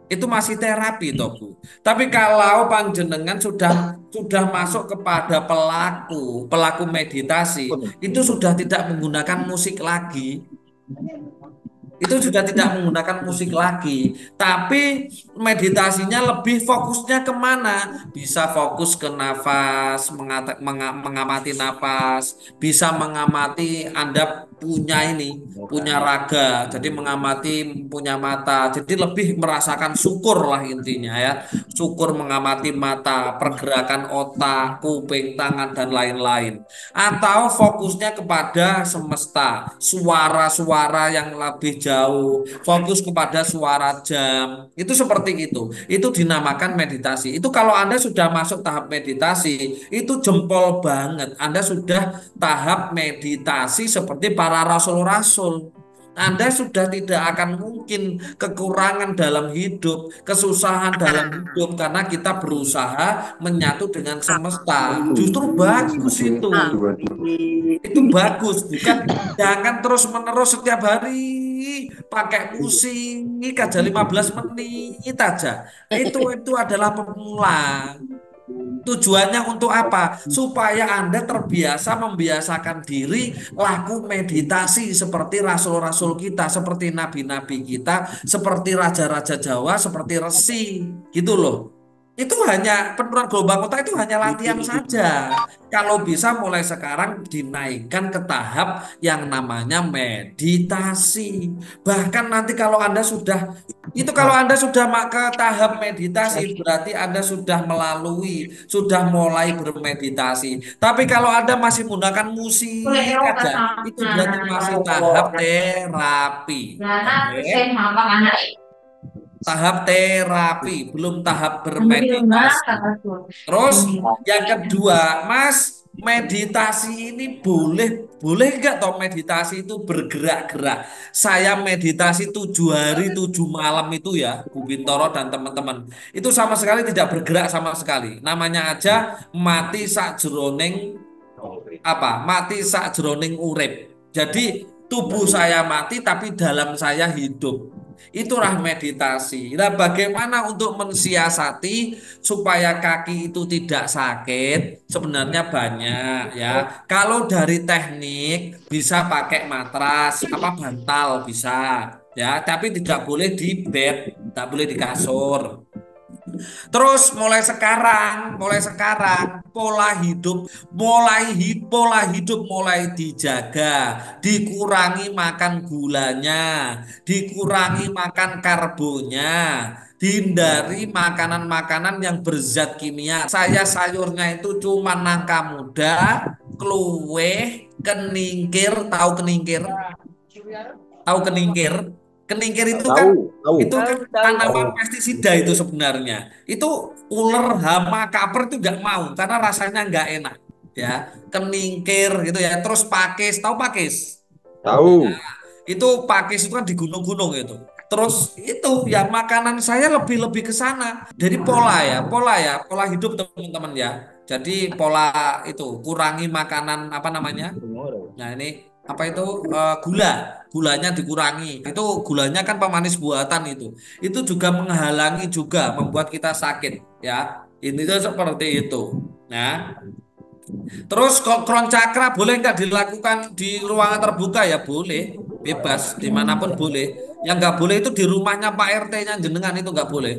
Speaker 2: Itu masih terapi toh Bu. Tapi kalau panjenengan sudah masuk kepada pelaku meditasi, itu sudah tidak menggunakan musik lagi. Itu sudah tidak menggunakan musik lagi, tapi meditasinya lebih fokusnya kemana? Bisa fokus ke nafas, mengamati nafas, bisa mengamati Anda punya raga, jadi mengamati punya mata, jadi lebih merasakan syukur lah intinya ya, syukur mengamati mata, pergerakan otak, kuping, tangan dan lain-lain. Atau fokusnya kepada semesta, suara-suara yang lebih jauh, fokus kepada suara jam, itu seperti itu dinamakan meditasi. Itu kalau Anda sudah masuk tahap meditasi, itu jempol banget, Anda sudah tahap meditasi seperti para rasul-rasul. Anda sudah tidak akan mungkin kekurangan dalam hidup, kesusahan dalam hidup karena kita berusaha menyatu dengan semesta. Justru bagus itu. Itu bagus, bukan jangan terus-menerus setiap hari pakai musik aja 15 menit aja. Itu adalah pemula. Tujuannya untuk apa? Supaya Anda terbiasa membiasakan diri laku meditasi seperti rasul-rasul kita, seperti nabi-nabi kita, seperti raja-raja Jawa, seperti resi, gitu loh. Itu hanya penurunan gelombang otak itu hanya latihan saja. Kalau bisa mulai sekarang dinaikkan ke tahap yang namanya meditasi. Bahkan nanti kalau Anda sudah ke tahap meditasi, berarti Anda sudah mulai bermeditasi. Tapi kalau Anda masih menggunakan musik aja, itu berarti masih tahap terapi. Oke? Tahap terapi, belum tahap bermeditasi. Terus yang kedua, Mas, meditasi ini boleh nggak toh meditasi itu bergerak-gerak? Saya meditasi 7 hari 7 malam itu ya, Bu Bintoro dan teman-teman. Itu sama sekali tidak bergerak sama sekali. Namanya aja mati sakjroning mati sakjroning urip. Jadi tubuh saya mati tapi dalam saya hidup. Itulah meditasi. Nah, bagaimana untuk mensiasati supaya kaki itu tidak sakit? Sebenarnya banyak ya. Kalau dari teknik bisa pakai matras, bantal bisa ya, tapi tidak boleh di bed, tidak boleh di kasur. Terus mulai sekarang pola hidup mulai dijaga, dikurangi makan gulanya, dikurangi makan karbonya, dihindari makanan-makanan yang berzat kimia. Saya sayurnya itu cuma nangka muda, kluweh, keningkir, tahu keningkir? Tahu keningkir? Keningkir itu kan tanaman pestisida itu sebenarnya. Itu ular, hama, kaper itu nggak mau karena rasanya nggak enak. Ya, keningkir gitu ya. Terus pakis, tahu pakis?
Speaker 3: Tahu.
Speaker 2: Itu pakis itu kan di gunung-gunung itu. Terus itu ya makanan saya lebih ke sana. Jadi pola hidup teman-teman ya. Jadi pola itu kurangi makanan Nah ini gulanya dikurangi. Itu gulanya kan pemanis buatan itu. Itu juga menghalangi juga membuat kita sakit ya. Ini tuh seperti itu. Nah, terus kron cakra boleh nggak dilakukan di ruangan terbuka ya boleh, bebas dimanapun boleh. Yang nggak boleh itu di rumahnya Pak RT-nya jenengan itu nggak boleh,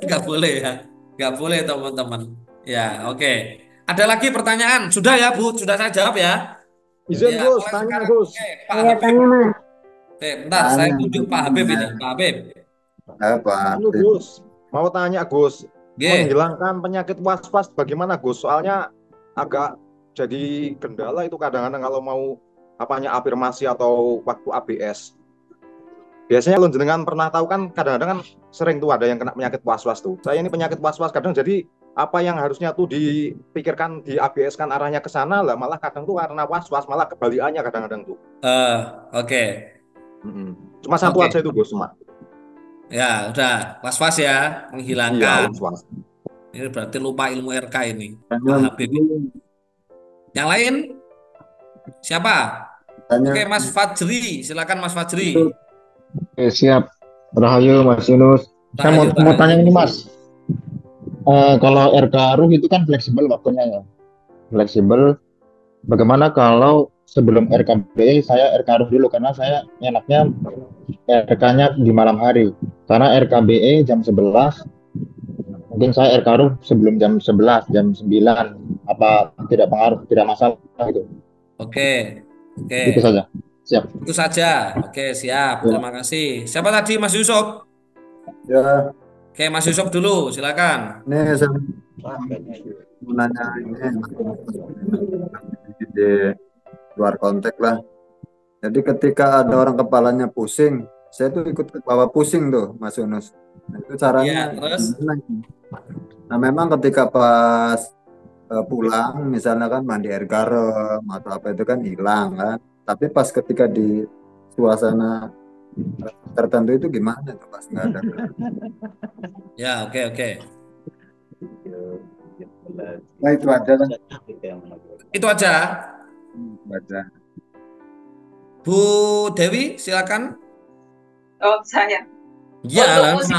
Speaker 2: nggak boleh ya, nggak boleh teman-teman. Ya oke. Ada lagi pertanyaan? Sudah ya Bu, sudah saya jawab ya.
Speaker 8: Izin
Speaker 2: Ya,
Speaker 8: Gus,
Speaker 2: mulai
Speaker 8: tanya
Speaker 2: sekarang.
Speaker 8: Gus.
Speaker 2: Oke, Pak Habib. Bentar, saya tunjuk Pak Habib ini, Pak Habib.
Speaker 8: Anu Gus, mau tanya Gus,
Speaker 2: Oke.
Speaker 8: menghilangkan penyakit was-was bagaimana Gus? Soalnya agak jadi kendala itu kadang-kadang kalau mau afirmasi atau waktu ABS. Biasanya lo jenengan pernah tahu kan kadang-kadang kan sering tuh ada yang kena penyakit was-was tuh. Saya ini penyakit was-was kadang jadi apa yang harusnya tuh dipikirkan di ABS kan arahnya ke sana lah malah kadang tuh karena was-was malah kebalikannya kadang-kadang tuh.
Speaker 2: Oke.
Speaker 8: Cuma satu aja itu Gus cuma.
Speaker 2: Ya, udah was-was ya,
Speaker 8: Iya,
Speaker 2: menghilangkan.
Speaker 8: was-was.
Speaker 2: Ini berarti lupa ilmu RK ini, Pak Habib. Yang lain? Siapa? Oke, Mas Fajri, silakan Mas Fajri.
Speaker 3: Oke, siap. Rahayu Mas Yunus. Saya mau
Speaker 2: Rahayu,
Speaker 3: tanya
Speaker 2: Rahayu.
Speaker 3: ini Mas. Kalau RK Ruh itu kan fleksibel waktunya ya. Fleksibel. Bagaimana kalau sebelum RKB saya RK Ruh dulu karena saya enaknya RK-nya di malam hari. Karena RKBE jam 11, mungkin saya RK Ruh sebelum jam 11, jam 9. Apa tidak pengaruh, tidak masalah gitu.
Speaker 2: Oke, oke.
Speaker 3: Itu saja. Siap.
Speaker 2: Itu saja. Oke, siap.
Speaker 3: Ya.
Speaker 2: Terima kasih. Siapa tadi, Mas Yusuf?
Speaker 9: Ya,
Speaker 2: Oke, Mas Yusuf dulu, silakan.
Speaker 9: ini saya mau nanya ini di luar konteks lah. Jadi ketika ada orang kepalanya pusing, saya tuh ikut ke bawah pusing tuh, Mas Yunus. Nah, itu
Speaker 2: Iya,
Speaker 9: caranya
Speaker 2: terus?
Speaker 9: gimana? Nah, memang ketika pas pulang, misalnya kan mandi air garam atau apa itu kan hilang kan. Tapi pas ketika di suasana tertentu itu gimana tuh pas nggak ada?
Speaker 2: Ya, oke.
Speaker 9: Nah, itu aja kan.
Speaker 2: Itu aja.
Speaker 9: Baca.
Speaker 2: Bu Dewi, silakan.
Speaker 7: Oh, saya.
Speaker 2: Ya,
Speaker 7: Untuk
Speaker 2: lah,
Speaker 7: musik,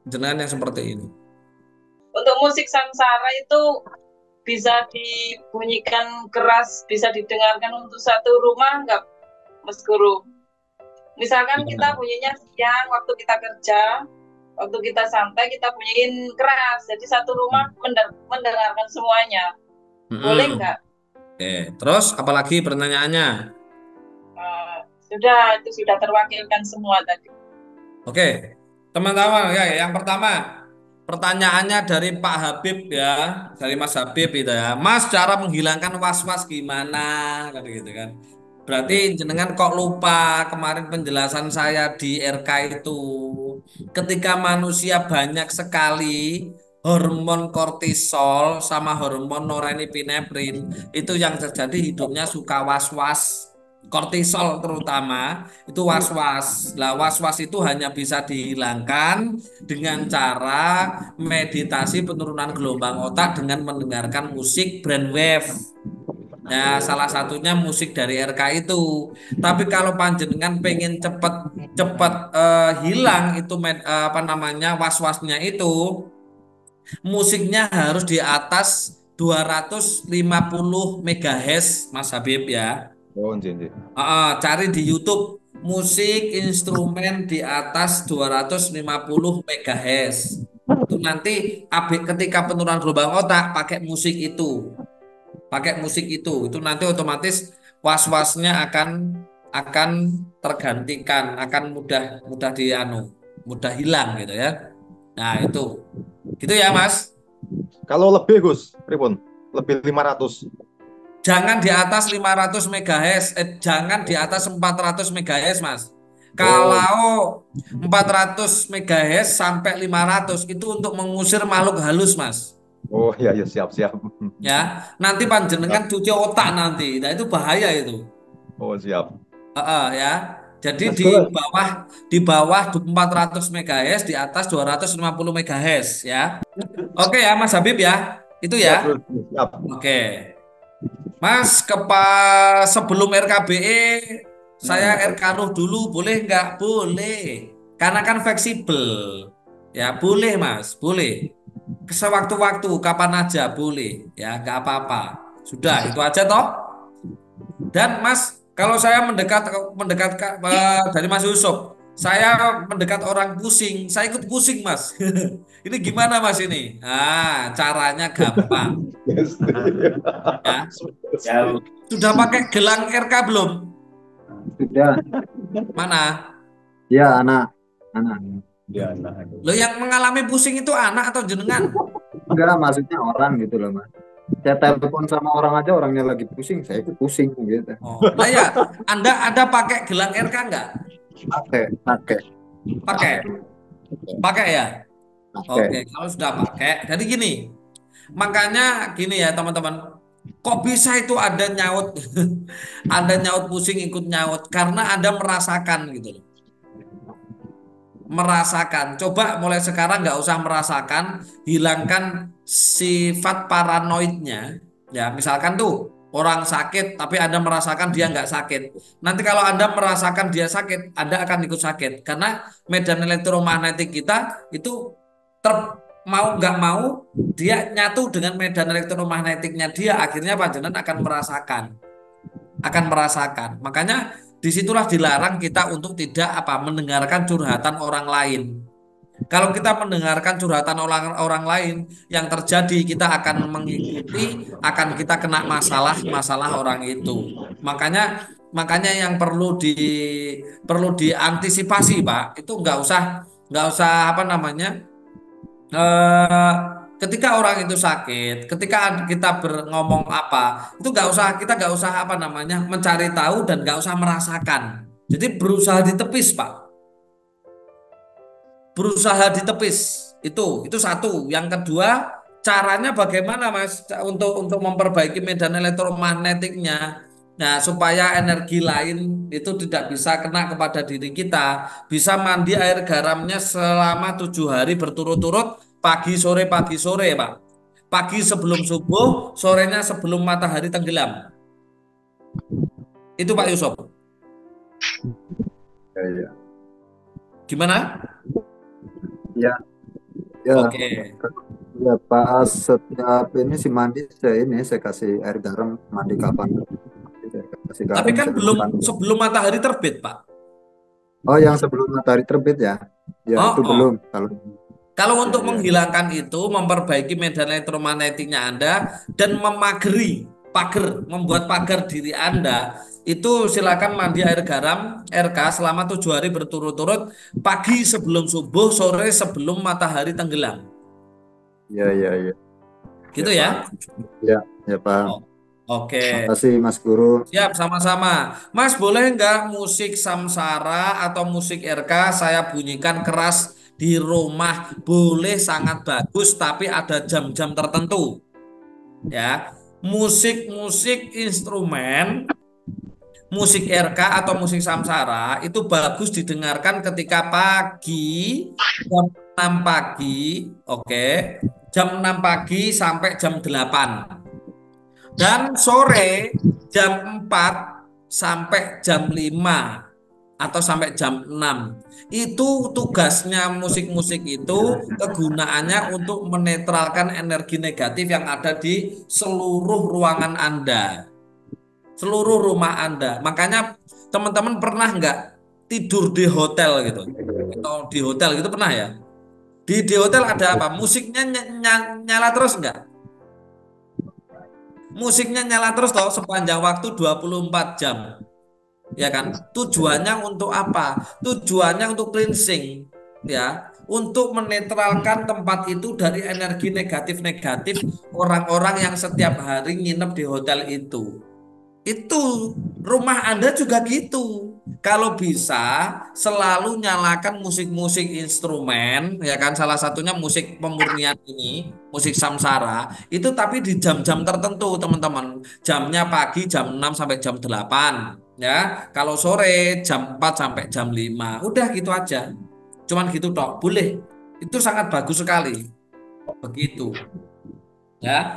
Speaker 2: jenengan yang seperti ini.
Speaker 7: untuk musik Sangsara itu bisa dibunyikan keras, bisa didengarkan untuk satu rumah nggak, Mas Guru? Misalkan kita bunyinya siang waktu kita kerja, waktu kita santai kita bunyiin keras, jadi satu rumah mendengarkan semuanya. Boleh nggak?
Speaker 2: Oke, terus apalagi pertanyaannya?
Speaker 7: Sudah, itu sudah terwakilkan semua tadi.
Speaker 2: Oke, teman-teman ya, yang pertama pertanyaannya dari Pak Habib ya, dari Mas Habib itu ya. Mas, cara menghilangkan was-was gimana? Kan gitu kan. Berarti jenengan kok lupa kemarin penjelasan saya di RK itu. Ketika manusia banyak sekali hormon kortisol sama hormon norepinefrin, itu yang terjadi hidupnya suka was-was. Kortisol terutama itu was-was. Lah was-was itu hanya bisa dihilangkan dengan cara meditasi penurunan gelombang otak dengan mendengarkan musik brainwave. Ya, salah satunya musik dari RK itu. Tapi kalau panjenengan pengen cepet hilang itu apa namanya was-wasnya itu, musiknya harus di atas 250 MHz, Mas Habib ya.
Speaker 8: Oh, nggih.
Speaker 2: Cari di YouTube musik instrumen di atas 250 MHz. Itu nanti ketika penurunan gelombang otak pakai musik itu. Itu nanti otomatis was-wasnya akan tergantikan, akan mudah hilang gitu ya. Nah, itu. Gitu ya, Mas.
Speaker 8: Kalau lebih, Gus, pripun? Lebih 500.
Speaker 2: Jangan di atas 500 MHz, jangan di atas 400 MHz, Mas. Kalau 400 MHz sampai 500 itu untuk mengusir makhluk halus, Mas.
Speaker 8: Oh iya, siap.
Speaker 2: Ya, nanti panjenengan cuci otak nanti. Nah, itu bahaya itu.
Speaker 8: Oh, siap.
Speaker 2: Ya. Jadi di bawah 400 MHz, di atas 250 MHz ya. Oke ya, Mas Habib ya. Itu ya.
Speaker 8: Siap.
Speaker 2: Oke. Mas, sebelum RKBE, saya RK Ruh dulu, boleh nggak? Boleh. Karena kan fleksibel. Ya, boleh Mas, boleh. Sewaktu-waktu, kapan aja boleh. Ya, nggak apa-apa. Sudah, itu aja toh. Dan Mas, kalau saya mendekat dari Mas Yusuf, saya mendekat orang pusing, saya ikut pusing Mas. Ini gimana Mas ini? Nah, caranya gampang. Ya. Sudah pakai gelang RK belum?
Speaker 9: Sudah.
Speaker 2: Mana?
Speaker 9: Ya, anak.
Speaker 2: Lo yang mengalami pusing itu anak atau jenengan?
Speaker 9: Enggak, maksudnya orang gitu loh, Mas. Saya telepon sama orang aja, orangnya lagi pusing, saya ikut pusing gitu.
Speaker 2: Oh, nah ya, Anda pakai gelang RK enggak? Pakai ya? Oke, kalau sudah pakai, jadi gini. Makanya gini ya teman-teman, kok bisa itu ada nyaut, Anda nyaut pusing ikut nyaut karena Anda merasakan gitu loh. Merasakan, coba mulai sekarang nggak usah merasakan, hilangkan sifat paranoidnya. Ya, misalkan tuh orang sakit, tapi Anda merasakan dia nggak sakit. Nanti kalau Anda merasakan dia sakit, Anda akan ikut sakit. Karena medan elektromagnetik kita itu mau nggak mau, dia nyatu dengan medan elektromagnetiknya dia, akhirnya panjenengan akan merasakan. Makanya disitulah dilarang kita untuk tidak mendengarkan curhatan orang lain. Kalau kita mendengarkan curhatan orang lain, yang terjadi kita akan mengikuti, akan kita kena masalah orang itu. Makanya yang perlu diantisipasi, Pak, itu nggak usah ketika orang itu sakit, ketika kita ngomong itu kita nggak usah mencari tahu dan nggak usah merasakan. Jadi berusaha ditepis, Pak. Berusaha ditepis itu satu. Yang kedua, caranya bagaimana, Mas, untuk memperbaiki medan elektromagnetiknya, nah supaya energi lain itu tidak bisa kena kepada diri kita, bisa mandi air garamnya selama 7 hari berturut-turut, pagi sore Pak, pagi sebelum subuh, sorenya sebelum matahari tenggelam. Itu Pak Yusuf.
Speaker 9: Ya.
Speaker 2: Gimana?
Speaker 9: Ya,
Speaker 2: Oke.
Speaker 9: Ya Pak, setiap ini si mandi saya kasih air garam, mandi kapan?
Speaker 2: Tapi kan belum sebelum matahari terbit, Pak.
Speaker 9: Oh, yang sebelum matahari terbit ya? Ya, itu belum.
Speaker 2: Kalau untuk menghilangkan itu, memperbaiki medan elektromagnetiknya Anda dan membuat pagar diri Anda, itu silakan mandi air garam RK selama 7 hari berturut-turut, pagi sebelum subuh, sore sebelum matahari tenggelam.
Speaker 9: Ya.
Speaker 2: Gitu ya?
Speaker 9: Ya Pak.
Speaker 2: Oke.
Speaker 9: Terima kasih Mas Guru.
Speaker 2: Siap, sama-sama. Mas, boleh nggak musik Samsara atau musik RK saya bunyikan keras di rumah? Boleh, sangat bagus, tapi ada jam-jam tertentu. Ya, musik instrumen, musik RK atau musik Samsara itu bagus didengarkan ketika pagi, jam 6 pagi, oke, jam 6 pagi sampai jam 8. Dan sore jam 4 sampai jam 5 atau sampai jam 6. Itu tugasnya musik-musik itu, kegunaannya untuk menetralkan energi negatif yang ada di seluruh ruangan Anda. Seluruh rumah Anda. Makanya teman-teman pernah nggak tidur di hotel gitu? Atau di hotel gitu pernah ya? Di hotel ada apa? Musiknya nyala terus nggak? Musiknya nyala terus toh sepanjang waktu 24 jam. Ya kan? Tujuannya untuk apa? Tujuannya untuk cleansing, ya, untuk menetralkan tempat itu dari energi negatif-negatif orang-orang yang setiap hari nginep di hotel itu. Itu rumah Anda juga gitu. Kalau bisa selalu nyalakan musik-musik instrumen, ya kan, salah satunya musik pemurnian ini, musik Samsara, itu tapi di jam-jam tertentu, teman-teman. Jamnya pagi jam 6 sampai jam 8, ya. Kalau sore jam 4 sampai jam 5. Udah gitu aja. Cuman gitu toh, boleh. Itu sangat bagus sekali. Begitu. Ya.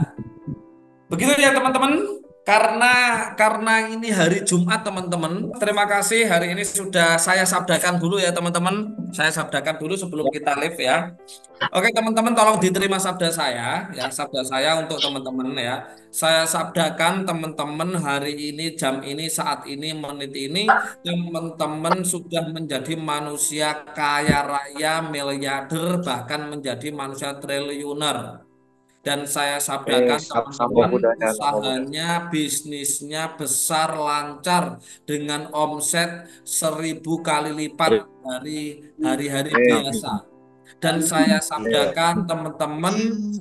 Speaker 2: Begitu ya, teman-teman. Karena ini hari Jumat, teman-teman. Terima kasih, hari ini sudah saya sabdakan dulu ya, teman-teman. Saya sabdakan dulu sebelum kita live ya. Oke, teman-teman, tolong diterima sabda saya ya, sabda saya untuk teman-teman ya. Saya sabdakan, teman-teman, hari ini, jam ini, saat ini, menit ini, teman-teman sudah menjadi manusia kaya raya, miliarder, bahkan menjadi manusia triliuner. Dan saya sabdakan, teman-teman, usahanya, bisnisnya besar, lancar, dengan omset 1000 kali lipat dari hari-hari biasa. Dan saya sabdakan, teman-teman,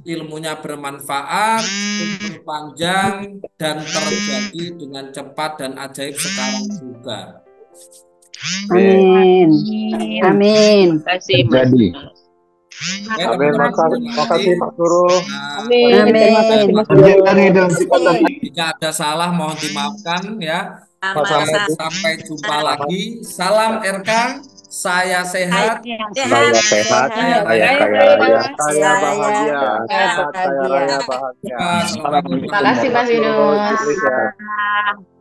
Speaker 2: ilmunya bermanfaat, umur panjang, dan terjadi dengan cepat dan ajaib sekarang juga.
Speaker 5: Amin. Amin.
Speaker 1: Terima kasih, Mas.
Speaker 8: Amin. Terima kasih Pak Guru.
Speaker 1: Amin.
Speaker 5: Terima kasih Mas Guru.
Speaker 2: Jika ada salah mohon dimaafkan ya. Sampai jumpa lagi. Salam RK, Saya sehat,
Speaker 5: Sehat.
Speaker 10: sehat,
Speaker 2: saya
Speaker 10: saya
Speaker 2: kaya
Speaker 10: kaya raya, saya bahagia,
Speaker 5: Saya
Speaker 10: sehat, kaya raya, bahagia.
Speaker 2: Assalamualaikum
Speaker 11: Terima kasih Mas
Speaker 2: warahmatullahi
Speaker 11: Yunus.
Speaker 10: Indonesia.
Speaker 2: wabarakatuh.